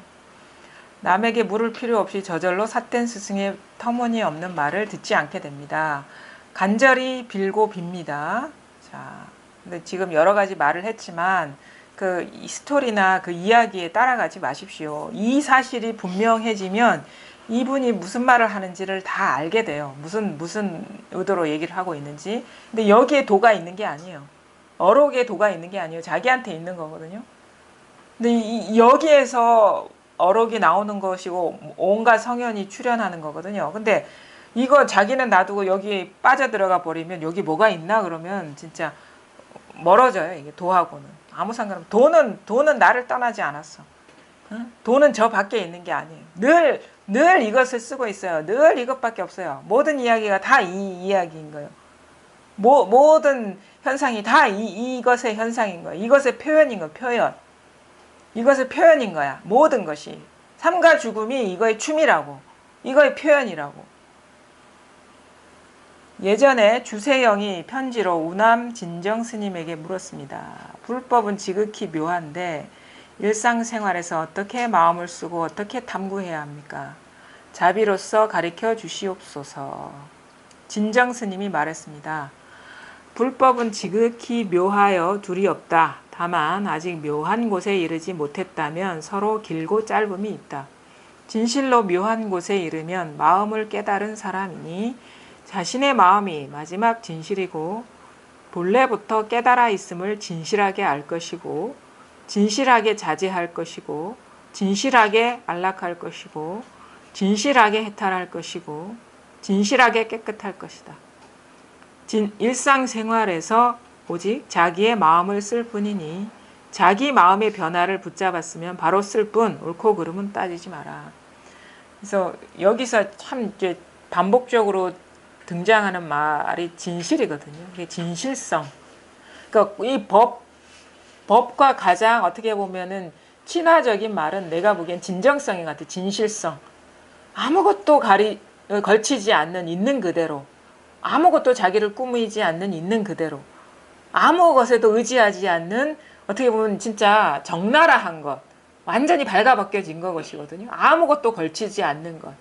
남에게 물을 필요 없이 저절로 삿된 스승의 터무니없는 말을 듣지 않게 됩니다. 간절히 빌고 빕니다. 자, 근데 지금 여러 가지 말을 했지만 그 스토리나 그 이야기에 따라가지 마십시오. 이 사실이 분명해지면 이분이 무슨 말을 하는지를 다 알게 돼요. 무슨 의도로 얘기를 하고 있는지. 근데 여기에 도가 있는 게 아니에요. 어록에 도가 있는 게 아니에요. 자기한테 있는 거거든요. 근데 여기에서 어록이 나오는 것이고 온갖 성현이 출현하는 거거든요. 근데 이거 자기는 놔두고 여기 빠져들어가 버리면 여기 뭐가 있나 그러면 진짜 멀어져요. 이게 도하고는. 아무 상관없어. 돈은 나를 떠나지 않았어. 응? 돈은 저 밖에 있는 게 아니에요. 늘 이것을 쓰고 있어요. 늘 이것밖에 없어요. 모든 이야기가 다 이 이야기인 거예요. 모든 현상이 다 이것의 현상인 거예요. 이것의 표현인 거예요. 표현. 이것의 표현인 거야. 모든 것이. 삶과 죽음이 이거의 춤이라고. 이거의 표현이라고. 예전에 주세영이 편지로 우남 진정 스님에게 물었습니다. 불법은 지극히 묘한데 일상생활에서 어떻게 마음을 쓰고 어떻게 탐구해야 합니까? 자비로서 가르쳐 주시옵소서. 진정 스님이 말했습니다. 불법은 지극히 묘하여 둘이 없다. 다만 아직 묘한 곳에 이르지 못했다면 서로 길고 짧음이 있다. 진실로 묘한 곳에 이르면 마음을 깨달은 사람이니 자신의 마음이 마지막 진실이고 본래부터 깨달아 있음을 진실하게 알 것이고 진실하게 자제할 것이고 진실하게 안락할 것이고 진실하게 해탈할 것이고 진실하게 깨끗할 것이다. 일상생활에서 오직 자기의 마음을 쓸 뿐이니 자기 마음의 변화를 붙잡았으면 바로 쓸 뿐 옳고 그름은 따지지 마라. 그래서 여기서 참 이제 반복적으로 등장하는 말이 진실이거든요. 이게 진실성. 그러니까 이 법과 가장 어떻게 보면은 친화적인 말은 내가 보기엔 진정성인 것 같아. 진실성. 아무것도 걸치지 않는 있는 그대로. 아무것도 자기를 꾸미지 않는 있는 그대로. 아무 것에도 의지하지 않는 어떻게 보면 진짜 적나라한 것. 완전히 발가벗겨진 것이거든요. 아무것도 걸치지 않는 것.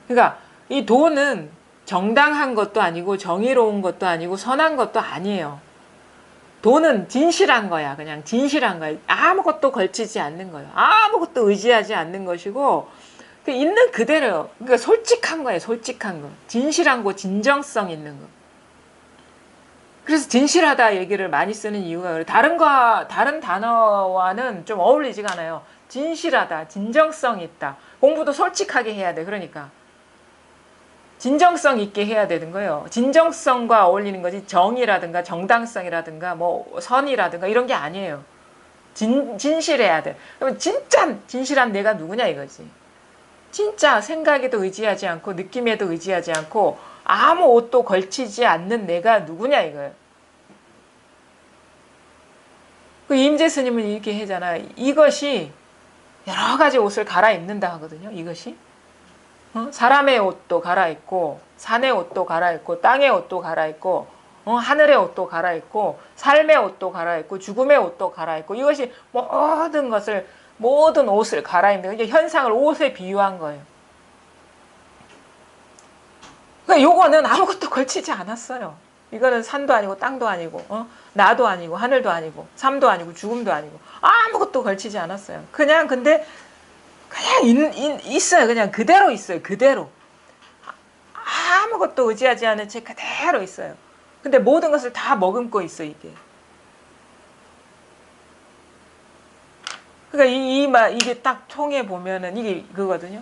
그러니까 이 도는 정당한 것도 아니고 정의로운 것도 아니고 선한 것도 아니에요. 도는 진실한 거야. 그냥 진실한 거야. 아무것도 걸치지 않는 거예요. 아무것도 의지하지 않는 것이고 있는 그대로. 그러니까 솔직한 거예요. 솔직한 거. 진실한 거, 진정성 있는 거. 그래서 진실하다 얘기를 많이 쓰는 이유가 그래요. 다른 단어와는 좀 어울리지가 않아요. 진실하다, 진정성 있다. 공부도 솔직하게 해야 돼. 그러니까 진정성 있게 해야 되는 거예요. 진정성과 어울리는 거지 정의라든가 정당성이라든가 뭐 선이라든가 이런 게 아니에요. 진실해야 돼. 그러면 진짜 진실한 내가 누구냐 이거지. 진짜 생각에도 의지하지 않고 느낌에도 의지하지 않고 아무 옷도 걸치지 않는 내가 누구냐 이거예요. 그 임재 스님은 이렇게 하잖아. 이것이 여러 가지 옷을 갈아입는다 하거든요. 이것이 사람의 옷도 갈아입고 산의 옷도 갈아입고 땅의 옷도 갈아입고 하늘의 옷도 갈아입고 삶의 옷도 갈아입고 죽음의 옷도 갈아입고 이것이 모든 옷을 갈아입는 이게 현상을 옷에 비유한 거예요. 그러니까 요거는 아무것도 걸치지 않았어요. 이거는 산도 아니고 땅도 아니고 나도 아니고 하늘도 아니고 삶도 아니고 죽음도 아니고 아무것도 걸치지 않았어요. 근데 그냥 있어요. 그냥 그대로 있어요. 그대로. 아무것도 의지하지 않은 채 그대로 있어요. 근데 모든 것을 다 머금고 있어 이게. 그러니까 이게 딱 통해 보면은 이게 그거거든요.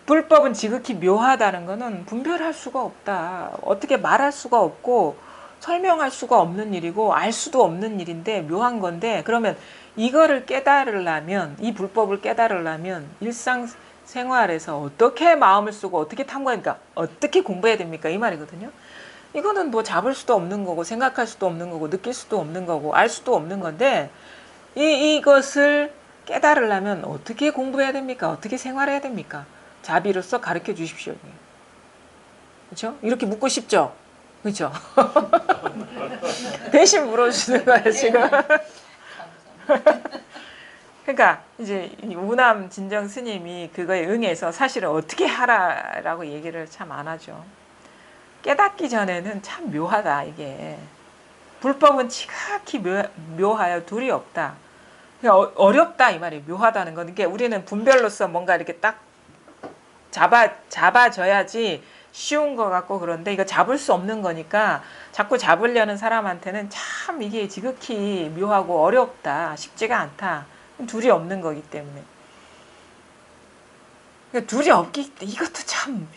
불법은 지극히 묘하다는 거는 분별할 수가 없다. 어떻게 말할 수가 없고 설명할 수가 없는 일이고 알 수도 없는 일인데 묘한 건데 그러면 이거를 깨달으려면 이 불법을 깨달으려면 일상생활에서 어떻게 마음을 쓰고 어떻게 탐구하니까 어떻게 공부해야 됩니까? 이 말이거든요. 이거는 뭐 잡을 수도 없는 거고 생각할 수도 없는 거고 느낄 수도 없는 거고 알 수도 없는 건데 이것을 깨달으려면 어떻게 공부해야 됩니까? 어떻게 생활해야 됩니까? 자비로서 가르쳐 주십시오. 그렇죠? 이렇게 묻고 싶죠? 그렇죠? 대신 물어주는 거예요 지금. 그러니까 이제 우남 진정 스님이 그거에 응해서 사실은 어떻게 하라라고 얘기를 참 안 하죠. 깨닫기 전에는 참 묘하다 이게. 불법은 지극히 묘하여 둘이 없다. 그러니까 어렵다 이 말이에요. 묘하다는 건. 그러니까 우리는 분별로서 뭔가 이렇게 딱 잡아줘야지 쉬운 것 같고 그런데 이거 잡을 수 없는 거니까 자꾸 잡으려는 사람한테는 참 이게 지극히 묘하고 어렵다. 쉽지가 않다. 둘이 없는 거기 때문에. 그러니까 둘이 이것도 참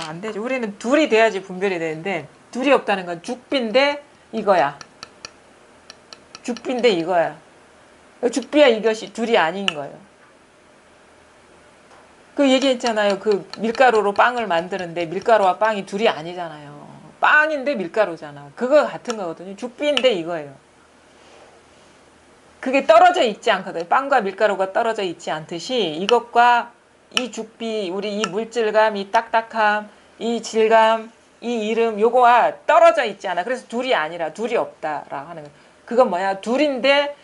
안 되죠. 우리는 둘이 돼야지 분별이 되는데 둘이 없다는 건 죽비인데 이거야. 죽비인데 이거야. 죽비야 이것이 둘이 아닌 거예요. 그 얘기했잖아요. 그 밀가루로 빵을 만드는데 밀가루와 빵이 둘이 아니잖아요. 빵인데 밀가루잖아. 그거 같은 거거든요. 죽비인데 이거예요. 그게 떨어져 있지 않거든요. 빵과 밀가루가 떨어져 있지 않듯이 이것과 이 죽비, 우리 이 물질감, 이 딱딱함, 이 질감, 이 이름 요거와 떨어져 있지 않아. 그래서 둘이 아니라 둘이 없다라고 하는 거예요. 그건 뭐야? 둘인데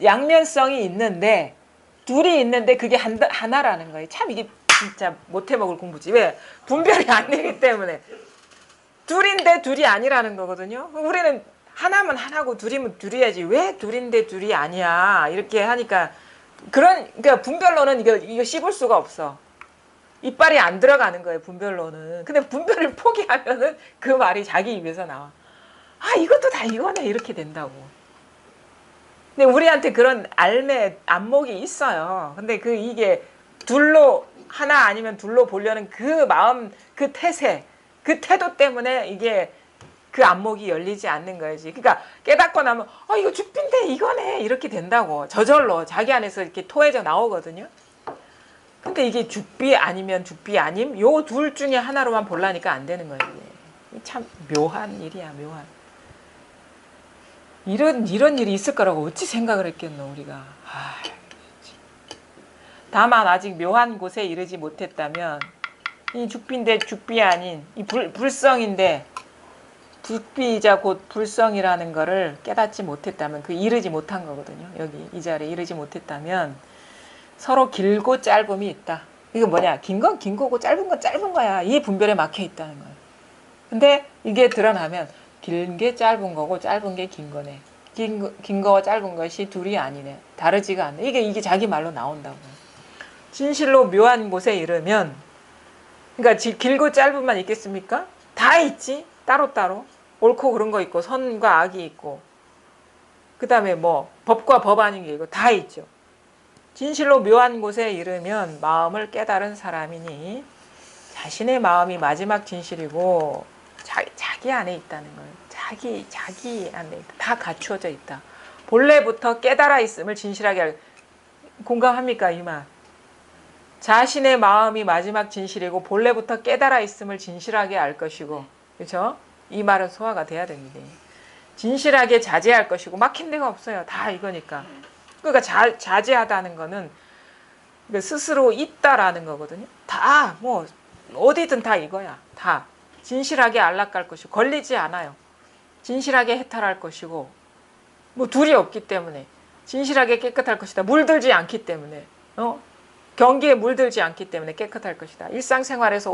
양면성이 있는데 둘이 있는데 그게 하나라는 거예요. 참 이게 진짜 못해먹을 공부지. 왜? 분별이 안 되기 때문에. 둘인데 둘이 아니라는 거거든요. 우리는 하나면 하나고 둘이면 둘이야지. 왜 둘인데 둘이 아니야? 이렇게 하니까 그러니까 분별로는 이거 씹을 수가 없어. 이빨이 안 들어가는 거예요. 분별로는. 근데 분별을 포기하면은 그 말이 자기 입에서 나와. 아 이것도 다 이거네 이렇게 된다고. 근데 우리한테 그런 안목이 있어요. 근데 이게 둘로 하나 아니면 둘로 보려는 그 마음, 그 태세, 그 태도 때문에 이게 그 안목이 열리지 않는 거지. 그러니까 깨닫고 나면 이거 죽비인데 이거네 이렇게 된다고. 저절로 자기 안에서 이렇게 토해져 나오거든요. 근데 이게 죽비 아니면 죽비 아님 요 둘 중에 하나로만 보려니까 안 되는 거예요. 이게. 참 묘한 일이야. 묘한. 이런 일이 있을 거라고 어찌 생각을 했겠노 우리가. 아, 다만 아직 묘한 곳에 이르지 못했다면 이 죽비인데 죽비 아닌 이 불성인데 죽비이자 곧 불성이라는 거를 깨닫지 못했다면 그 이르지 못한 거거든요. 여기 이 자리에 이르지 못했다면 서로 길고 짧음이 있다. 이거 뭐냐? 긴 건 긴 거고 짧은 건 짧은 거야. 이 분별에 막혀 있다는 거예요. 근데 이게 드러나면 긴 게 짧은 거고 짧은 게 긴 거네. 긴 거와 짧은 것이 둘이 아니네. 다르지가 않네. 이게 자기 말로 나온다고요. 진실로 묘한 곳에 이르면 그러니까 길고 짧은만 있겠습니까? 다 있지. 따로따로. 옳고 그른 거 있고 선과 악이 있고 그 다음에 뭐 법과 법 아닌 게 있고 다 있죠. 진실로 묘한 곳에 이르면 마음을 깨달은 사람이니 자신의 마음이 마지막 진실이고 자기 안에 있다는 거예요. 자기 안에 있다. 다 갖추어져 있다. 본래부터 깨달아 있음을 진실하게 공감합니까? 이 말. 자신의 마음이 마지막 진실이고 본래부터 깨달아 있음을 진실하게 알 것이고 그렇죠? 이 말은 소화가 돼야 됩니다. 진실하게 자제할 것이고 막힌 데가 없어요. 다 이거니까. 그러니까 자제하다는 거는 스스로 있다라는 거거든요. 다 뭐 어디든 다 이거야. 다 진실하게 안락할 것이고 걸리지 않아요. 진실하게 해탈할 것이고 뭐 둘이 없기 때문에 진실하게 깨끗할 것이다. 물들지 않기 때문에 경기에 물들지 않기 때문에 깨끗할 것이다. 일상생활에서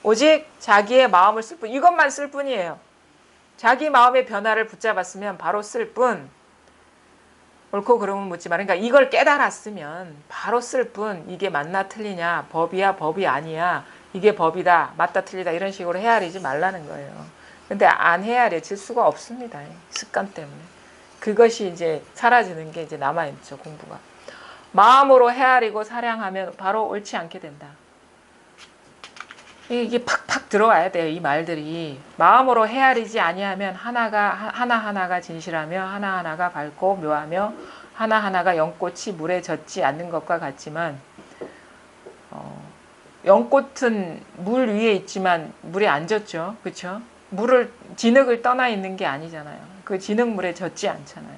오직 자기의 마음을 쓸 뿐 이것만 쓸 뿐이에요. 자기 마음의 변화를 붙잡았으면 바로 쓸 뿐 옳고 그름은 묻지 마. 그러니까 이걸 깨달았으면 바로 쓸 뿐 이게 맞나 틀리냐 법이야 법이 아니야 이게 법이다 맞다 틀리다 이런 식으로 헤아리지 말라는 거예요. 근데 안 헤아려질 수가 없습니다. 습관 때문에. 그것이 이제 사라지는 게 이제 남아있죠. 공부가. 마음으로 헤아리고 사량하면 바로 옳지 않게 된다. 이게 팍팍 들어와야 돼요. 이 말들이. 마음으로 헤아리지 아니하면 하나하나가 진실하며 하나하나가 밝고 묘하며 하나하나가 연꽃이 물에 젖지 않는 것과 같지만 연꽃은 물 위에 있지만 물에 안 젖죠. 그렇죠? 진흙을 떠나 있는 게 아니잖아요. 그 진흙물에 젖지 않잖아요.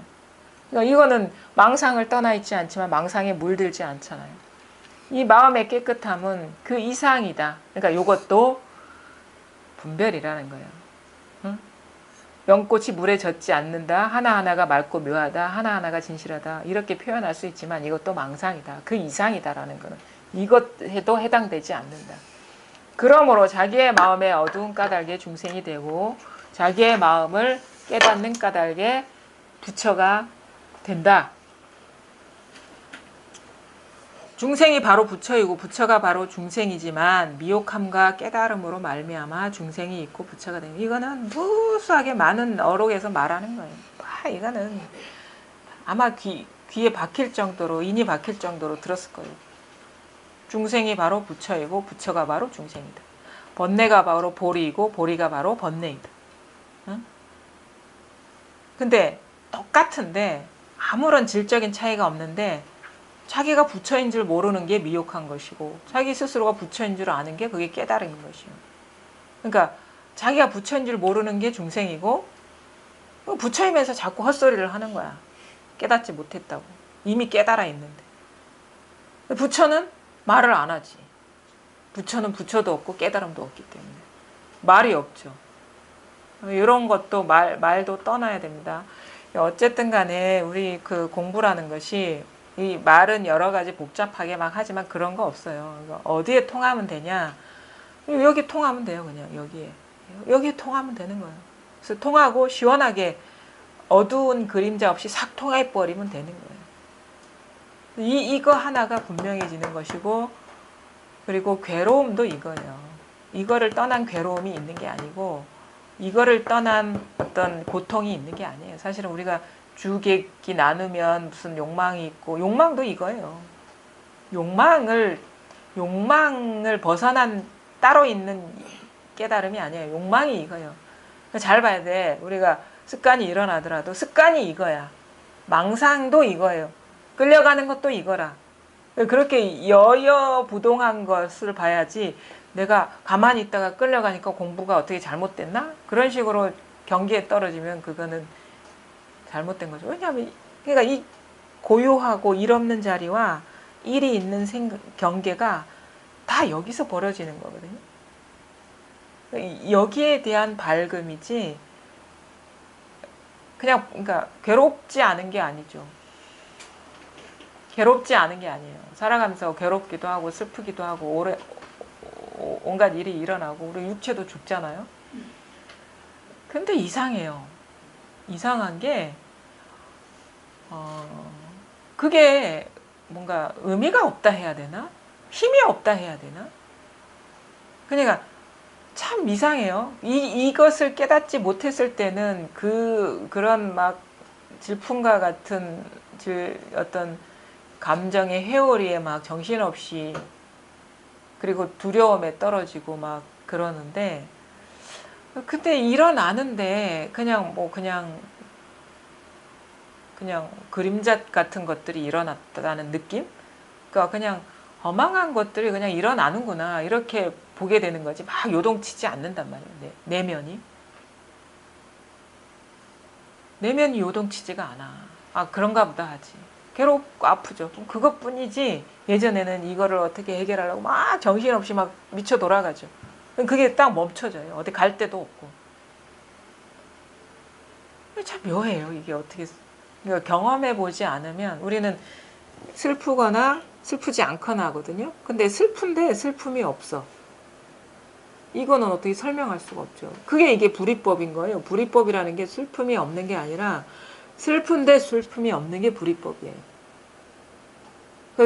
그러니까 이거는 망상을 떠나 있지 않지만 망상에 물들지 않잖아요. 이 마음의 깨끗함은 그 이상이다. 그러니까 이것도 분별이라는 거예요. 응? 연꽃이 물에 젖지 않는다. 하나하나가 맑고 묘하다. 하나하나가 진실하다. 이렇게 표현할 수 있지만 이것도 망상이다. 그 이상이다라는 거는 이것에도 해당되지 않는다. 그러므로 자기의 마음의 어두운 까닭에 중생이 되고 자기의 마음을 깨닫는 까닭에 부처가 된다. 중생이 바로 부처이고 부처가 바로 중생이지만 미혹함과 깨달음으로 말미암아 중생이 있고 부처가 됩니다. 이거는 무수하게 많은 어록에서 말하는 거예요. 이거는 아마 귀에 박힐 정도로 인이 박힐 정도로 들었을 거예요. 중생이 바로 부처이고 부처가 바로 중생이다. 번뇌가 바로 보리이고 보리가 바로 번뇌이다. 응? 근데 똑같은데 아무런 질적인 차이가 없는데 자기가 부처인 줄 모르는 게 미혹한 것이고 자기 스스로가 부처인 줄 아는 게 그게 깨달음인 것이요. 그러니까 자기가 부처인 줄 모르는 게 중생이고 부처이면서 자꾸 헛소리를 하는 거야. 깨닫지 못했다고. 이미 깨달아 있는데. 부처는 말을 안 하지. 부처는 부처도 없고 깨달음도 없기 때문에. 말이 없죠. 이런 것도 말도 떠나야 됩니다. 어쨌든 간에 우리 그 공부라는 것이 이 말은 여러 가지 복잡하게 막 하지만 그런 거 없어요. 어디에 통하면 되냐? 여기 통하면 돼요. 그냥 여기에 통하면 되는 거예요. 그래서 통하고 시원하게 어두운 그림자 없이 싹 통해 버리면 되는 거예요. 이거 하나가 분명해지는 것이고 그리고 괴로움도 이거예요. 이거를 떠난 괴로움이 있는 게 아니고 이거를 떠난 어떤 고통이 있는 게 아니에요. 사실은 우리가 주객기 나누면 무슨 욕망이 있고 욕망도 이거예요. 욕망을 벗어난 따로 있는 깨달음이 아니에요. 욕망이 이거예요. 잘 봐야 돼. 우리가 습관이 일어나더라도 습관이 이거야. 망상도 이거예요. 끌려가는 것도 이거라. 그렇게 여여부동한 것을 봐야지 내가 가만히 있다가 끌려가니까 공부가 어떻게 잘못됐나? 그런 식으로 경계에 떨어지면 그거는 잘못된 거죠. 왜냐하면 그러니까 이 고요하고 일 없는 자리와 일이 있는 경계가 다 여기서 벌어지는 거거든요. 여기에 대한 밝음이지 그냥 그러니까 괴롭지 않은 게 아니죠. 괴롭지 않은 게 아니에요. 살아가면서 괴롭기도 하고 슬프기도 하고 온갖 일이 일어나고 우리 육체도 죽잖아요. 근데 이상해요. 이상한 게 그게 뭔가 의미가 없다 해야 되나? 힘이 없다 해야 되나? 그러니까 참 이상해요. 이것을 깨닫지 못했을 때는 그런 막 질풍과 같은 어떤 감정의 회오리에 막 정신없이 그리고 두려움에 떨어지고 막 그러는데 근데 일어나는데 그냥 그림자 같은 것들이 일어났다는 느낌? 그러니까 그냥 허망한 것들이 그냥 일어나는구나 이렇게 보게 되는 거지 막 요동치지 않는단 말이에요. 내면이 요동치지가 않아. 아 그런가 보다 하지. 괴롭고 아프죠. 그것뿐이지 예전에는 이거를 어떻게 해결하려고 막 정신없이 막 미쳐 돌아가죠. 그게 딱 멈춰져요. 어디 갈 데도 없고. 참 묘해요. 이게 어떻게 그러니까 경험해보지 않으면 우리는 슬프거나 슬프지 않거나 하거든요. 근데 슬픈데 슬픔이 없어. 이거는 어떻게 설명할 수가 없죠. 그게 이게 불이법인 거예요. 불이법이라는 게 슬픔이 없는 게 아니라 슬픈데 슬픔이 없는 게 불이법이에요.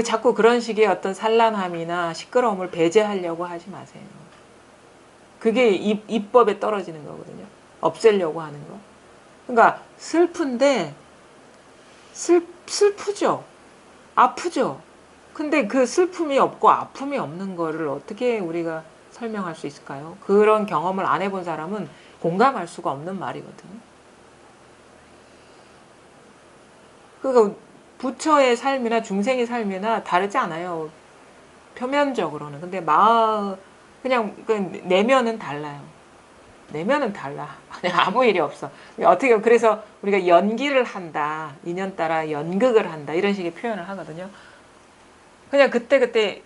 자꾸 그런 식의 어떤 산란함이나 시끄러움을 배제하려고 하지 마세요. 그게 이법에 떨어지는 거거든요. 없애려고 하는 거. 그러니까 슬픈데 슬프죠. 아프죠. 근데 그 슬픔이 없고 아픔이 없는 거를 어떻게 우리가 설명할 수 있을까요? 그런 경험을 안 해본 사람은 공감할 수가 없는 말이거든요. 그러니까 부처의 삶이나 중생의 삶이나 다르지 않아요. 표면적으로는. 근데 그냥 내면은 달라요. 내면은 달라. 아무 일이 없어. 어떻게 그래서 우리가 연기를 한다. 인연 따라 연극을 한다. 이런 식의 표현을 하거든요. 그냥 그때그때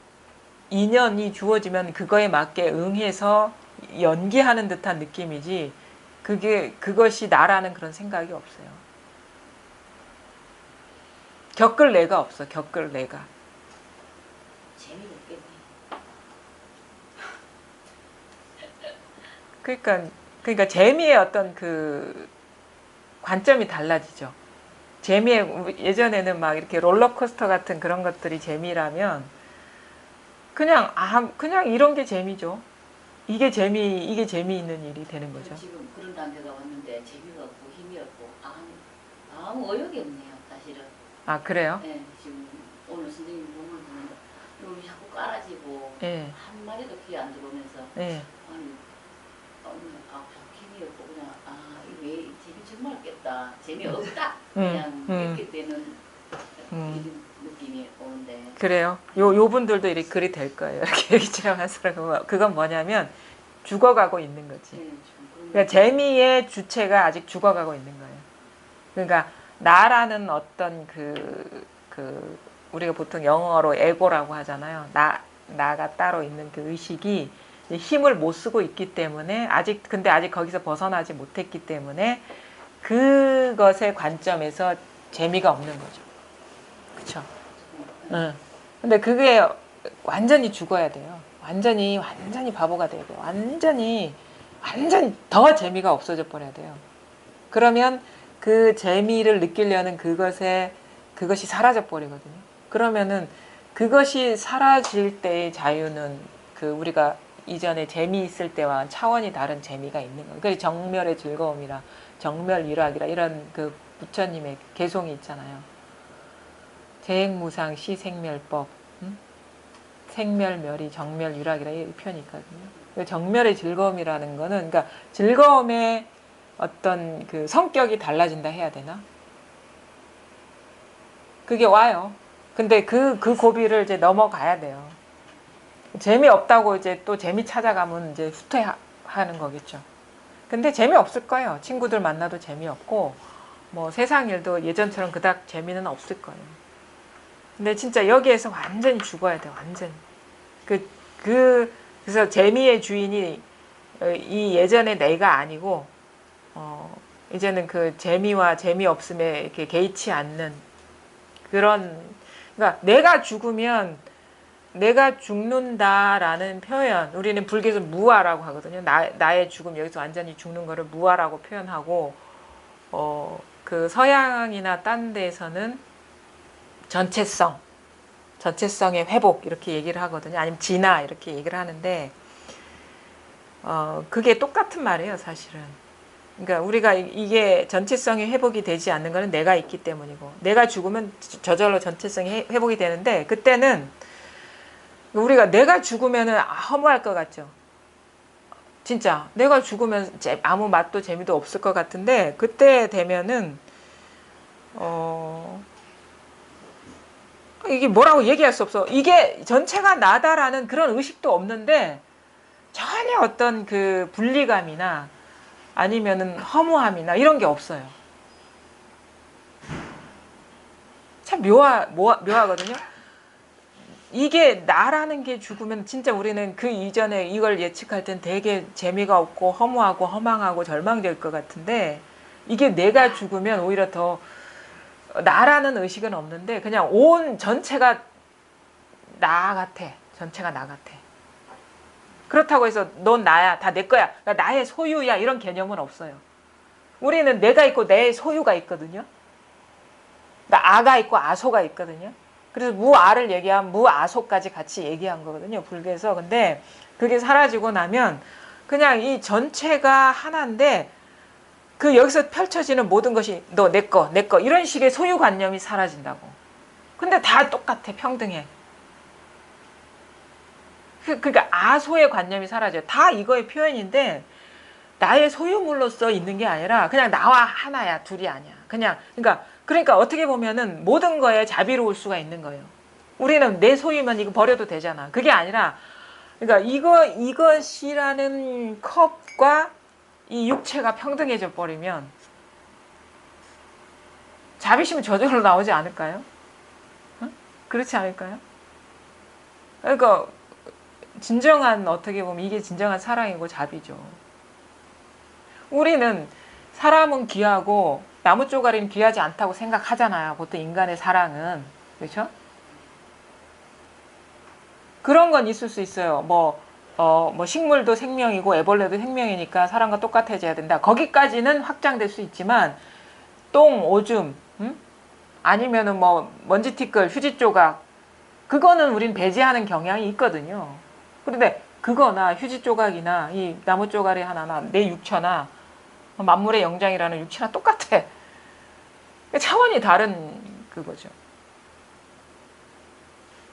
인연이 주어지면 그거에 맞게 응해서 연기하는 듯한 느낌이지 그것이 나라는 그런 생각이 없어요. 겪을 내가 없어. 겪을 내가. 재미없겠네. 그러니까 재미의 어떤 그 관점이 달라지죠. 예전에는 막 이렇게 롤러코스터 같은 그런 것들이 재미라면 그냥 이런 게 재미죠. 이게 재미있는 일이 되는 거죠. 지금 그런 단계가 왔는데 재미가 없고 힘이 없고 아무 의욕이 없네요, 사실은. 아 그래요? 네, 지금 오늘 선생님 논문 보는데 여기 자꾸 깔아지고 예. 한 마디도 귀에 안 들어오면서 예. 아니 힘이 없고 그냥 왜 재미 정말 없겠다, 재미없다 그냥 이렇게 되는 이런 느낌이 오는데. 그래요. 요 분들도 이렇게 글이 될 거예요. 이렇게 얘기처럼 하시라고. 그건 뭐냐면 죽어가고 있는 거지. 네, 그러니까 재미의 주체가 아직 죽어가고 있는 거예요. 그러니까 나라는 어떤 우리가 보통 영어로 에고라고 하잖아요. 나가 따로 있는 그 의식이 힘을 못 쓰고 있기 때문에 근데 아직 거기서 벗어나지 못했기 때문에 그것의 관점에서 재미가 없는 거죠. 그렇죠? 응. 근데 그게 완전히 죽어야 돼요. 완전히 바보가 돼야 돼요. 완전히 더 재미가 없어져 버려야 돼요. 그러면 그 재미를 느끼려는 그것이 사라져 버리거든요. 그러면은 그것이 사라질 때의 자유는 우리가 이전에 재미있을 때와 차원이 다른 재미가 있는 거예요. 그래서 정멸의 즐거움이라 정멸일학이라 이런 그 부처님의 개송이 있잖아요. 재행무상 시생멸법, 생멸멸이 정멸유락이라 이 표현이 있거든요. 정멸의 즐거움이라는 거는 그러니까 즐거움의 어떤 그 성격이 달라진다 해야 되나? 그게 와요. 근데 그 고비를 이제 넘어가야 돼요. 재미없다고 이제 또 재미 찾아가면 이제 후퇴하는 거겠죠. 근데 재미없을 거예요. 친구들 만나도 재미없고 뭐 세상 일도 예전처럼 그닥 재미는 없을 거예요. 근데 진짜 여기에서 완전히 죽어야 돼, 완전히. 그래서 재미의 주인이 이 예전의 내가 아니고, 이제는 그 재미와 재미없음에 이렇게 개의치 않는 그런, 그러니까 내가 죽으면 내가 죽는다라는 표현, 우리는 불교에서 무아라고 하거든요. 나의 죽음, 여기서 완전히 죽는 거를 무아라고 표현하고, 그 서양이나 딴 데에서는 전체성의 회복 이렇게 얘기를 하거든요. 아니면 진화 이렇게 얘기를 하는데, 그게 똑같은 말이에요, 사실은. 그러니까 우리가 이게 전체성이 회복이 되지 않는 것은 내가 있기 때문이고, 내가 죽으면 저절로 전체성이 회복이 되는데, 그때는 우리가 내가 죽으면은 허무할 것 같죠. 진짜 내가 죽으면 아무 맛도 재미도 없을 것 같은데, 그때 되면은 이게 뭐라고 얘기할 수 없어. 이게 전체가 나다라는 그런 의식도 없는데 전혀 어떤 그 분리감이나 아니면은 허무함이나 이런 게 없어요. 참 묘하거든요. 이게 나라는 게 죽으면 진짜 우리는 그 이전에 이걸 예측할 땐 되게 재미가 없고 허무하고 허망하고 절망될 것 같은데, 이게 내가 죽으면 오히려 더 나라는 의식은 없는데 그냥 온 전체가 나 같아. 전체가 나 같아. 그렇다고 해서 넌 나야, 다 내 거야, 그러니까 나의 소유야, 이런 개념은 없어요. 우리는 내가 있고 내 소유가 있거든요. 그러니까 아가 있고 아소가 있거든요. 그래서 무아를 얘기하면 무아소까지 같이 얘기한 거거든요, 불교에서. 근데 그게 사라지고 나면 그냥 이 전체가 하나인데, 그 여기서 펼쳐지는 모든 것이 너, 내 거, 내 거, 이런 식의 소유관념이 사라진다고. 근데 다 똑같아, 평등해. 그러니까 아소의 관념이 사라져요. 다 이거의 표현인데 나의 소유물로서 있는 게 아니라 그냥 나와 하나야, 둘이 아니야. 그러니까 어떻게 보면은 모든 거에 자비로울 수가 있는 거예요. 우리는 내 소유면 이거 버려도 되잖아. 그게 아니라, 그러니까 이것이라는 컵과 이 육체가 평등해져 버리면 자비심은 저절로 나오지 않을까요? 그렇지 않을까요? 그러니까 진정한, 어떻게 보면 이게 진정한 사랑이고 자비죠. 우리는 사람은 귀하고 나무 쪼가리는 귀하지 않다고 생각하잖아요, 보통 인간의 사랑은. 그렇죠? 그런 건 있을 수 있어요. 뭐 식물도 생명이고 애벌레도 생명이니까 사람과 똑같아져야 된다, 거기까지는 확장될 수 있지만, 똥, 오줌, 아니면은 뭐 먼지 티끌, 휴지 조각, 그거는 우린 배제하는 경향이 있거든요. 그런데 그거나 휴지 조각이나 이 나무 쪼가리 하나나 내 육체나 만물의 영장이라는 육체나 똑같아. 차원이 다른 그거죠.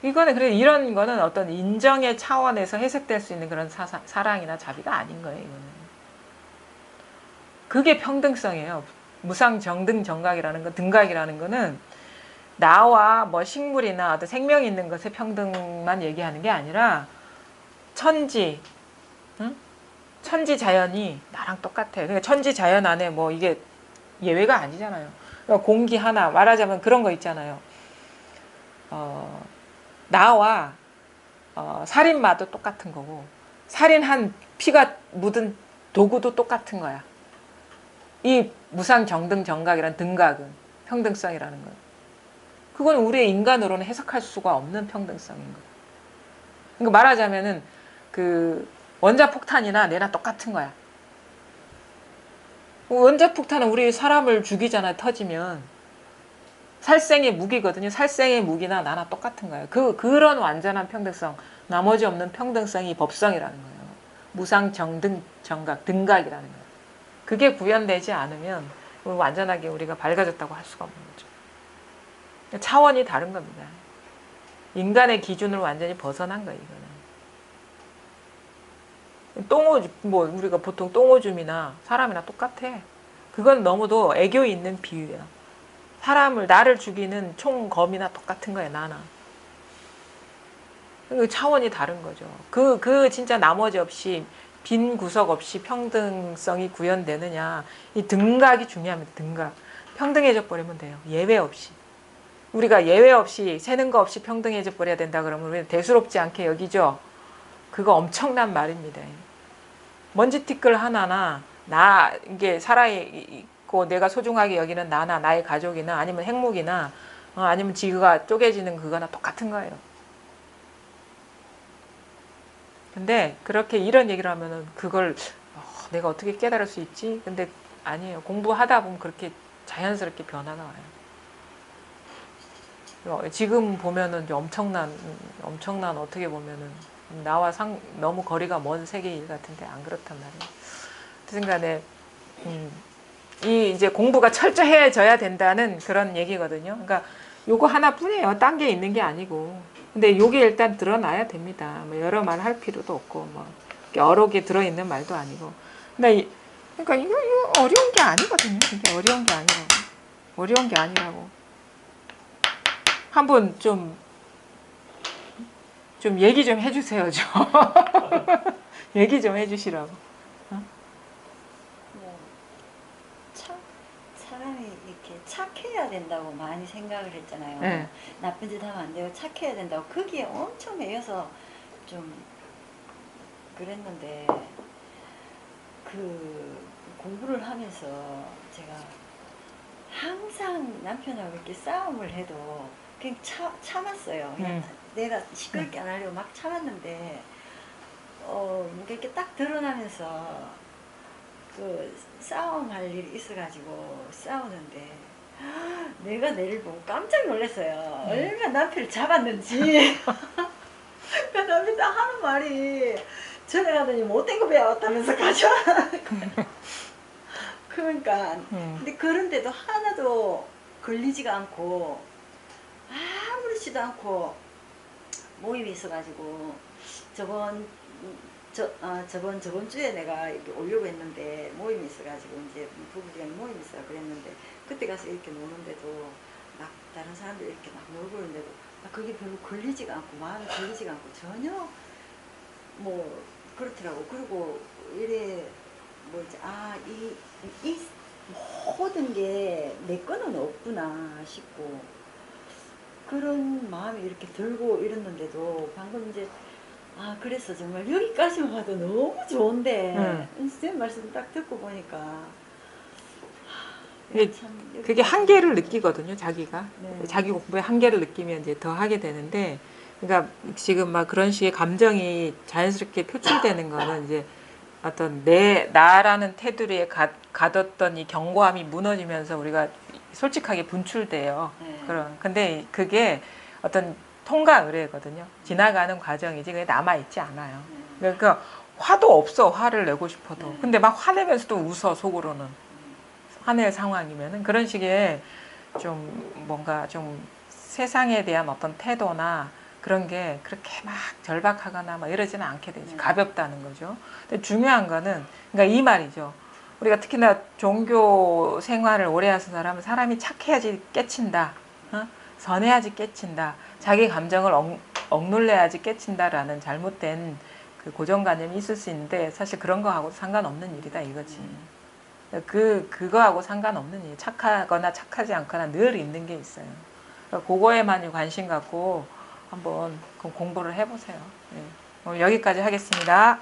이거는, 그래, 이런 거는 어떤 인정의 차원에서 해석될 수 있는 그런 사랑이나 자비가 아닌 거예요, 이거는. 그게 평등성이에요. 무상정등 정각이라는 거, 등각이라는 거는 나와 뭐 식물이나 어떤 생명 있는 것의 평등만 얘기하는 게 아니라 천지, 천지 자연이 나랑 똑같아. 그러니까 천지 자연 안에 뭐 이게 예외가 아니잖아요. 그러니까 공기 하나, 말하자면 그런 거 있잖아요. 나와 살인마도 똑같은 거고, 살인한 피가 묻은 도구도 똑같은 거야. 이 무상정등정각이라는 등각은, 평등성이라는 건, 그건 우리의 인간으로는 해석할 수가 없는 평등성인 거야. 그러니까 말하자면은 그 원자폭탄이나 내나 똑같은 거야. 원자폭탄은 우리 사람을 죽이잖아요, 터지면. 살생의 무기거든요. 살생의 무기나 나나 똑같은 거예요. 그런 완전한 평등성, 나머지 없는 평등성이 법성이라는 거예요. 무상정등 정각, 등각이라는 거예요. 그게 구현되지 않으면 완전하게 우리가 밝아졌다고 할 수가 없는 거죠. 차원이 다른 겁니다. 인간의 기준을 완전히 벗어난 거예요, 이거는. 똥오줌, 뭐 우리가 보통 똥오줌이나 사람이나 똑같아. 그건 너무도 애교 있는 비유야. 나를 죽이는 총검이나 똑같은 거야, 나나. 차원이 다른 거죠. 진짜 나머지 없이, 빈 구석 없이 평등성이 구현되느냐. 이 등각이 중요합니다, 등각. 평등해져 버리면 돼요. 예외 없이. 우리가 예외 없이 세는 거 없이 평등해져 버려야 된다 그러면 우리는 대수롭지 않게 여기죠. 그거 엄청난 말입니다. 먼지 티끌 하나나 나 이게 살아있고 내가 소중하게 여기는 나나 나의 가족이나 아니면 핵무기나 아니면 지구가 쪼개지는 그거나 똑같은 거예요. 근데 그렇게 이런 얘기를 하면은 그걸 내가 어떻게 깨달을 수 있지? 근데 아니에요. 공부하다 보면 그렇게 자연스럽게 변화가 와요. 지금 보면은 엄청난 어떻게 보면은 나와 너무 거리가 먼 세계 일 같은데 안 그렇단 말이에요. 어쨌든 간에 이 이제 공부가 철저해져야 된다는 그런 얘기거든요. 그러니까 요거 하나뿐이에요. 딴 게 있는 게 아니고. 근데 요게 일단 드러나야 됩니다. 뭐 여러 말 할 필요도 없고 뭐 여러 개 들어있는 말도 아니고. 근데 그러니까 이거 어려운 게 아니거든요. 이게 어려운 게 아니라고. 어려운 게 아니라고. 한번 좀 얘기 좀 해주세요. 좀. 얘기 좀 해주시라고. 사람이 이렇게 착해야 된다고 많이 생각을 했잖아요. 네. 나쁜 짓 하면 안 되고 착해야 된다고 거기에 엄청 매여서 좀 그랬는데 그 공부를 하면서 제가 항상 남편하고 이렇게 싸움을 해도 그냥 참았어요. 그냥 내가 시끄럽게 안 하려고 막 참았는데 이렇게 딱 드러나면서 그 싸움할 일이 있어가지고 싸우는데 내가 내를 보고 깜짝 놀랐어요. 얼마나 남편을 잡았는지. 그 남편이 딱 하는 말이 전에 가더니 못된 거 배워왔다면서 가져와. 그러니까 근데 그런데도 하나도 걸리지가 않고 아무렇지도 않고 모임이 있어가지고 저번 주에 내가 이렇게 오려고 했는데 모임이 있어가지고 이제 부부간 모임이 있어 그랬는데 그때 가서 이렇게 노는데도 막 다른 사람들 이렇게 막 놀고 있는데도 그게 별로 걸리지가 않고 마음이 걸리지가 않고 전혀 뭐 그렇더라고. 그리고 이래 뭐지 이 모든 게 내 거는 없구나 싶고 그런 마음이 이렇게 들고 이랬는데도 방금 이제 그래서 정말 여기까지만 봐도 너무 좋은데 선생님 말씀 딱 듣고 보니까 그게 한계를 느끼거든요. 자기가 네. 자기 공부의 한계를 느끼면 이제 더 하게 되는데 그러니까 지금 막 그런 식의 감정이 자연스럽게 표출되는 거는 이제 어떤 나라는 테두리에 가뒀던 이 견고함이 무너지면서 우리가 솔직하게 분출돼요. 네. 근데 그게 어떤 통과 의례거든요. 지나가는 과정이지 그게 남아있지 않아요. 그러니까 화도 없어. 화를 내고 싶어도. 근데 막 화내면서도 웃어 속으로는. 화낼 상황이면은 그런 식의 좀 뭔가 좀 세상에 대한 어떤 태도나 그런 게 그렇게 막 절박하거나 막 이러지는 않게 되지. 가볍다는 거죠. 근데 중요한 거는 그러니까 이 말이죠. 우리가 특히나 종교 생활을 오래 하는 사람은 사람이 착해야지 깨친다. 선해야지 깨친다. 자기 감정을 억눌려야지 깨친다라는 잘못된 그 고정관념이 있을 수 있는데 사실 그런 거하고 상관없는 일이다 이거지. 그거하고 상관없는 일. 착하거나 착하지 않거나 늘 있는 게 있어요. 그러니까 그거에만 관심 갖고 한번 공부를 해보세요. 네. 여기까지 하겠습니다.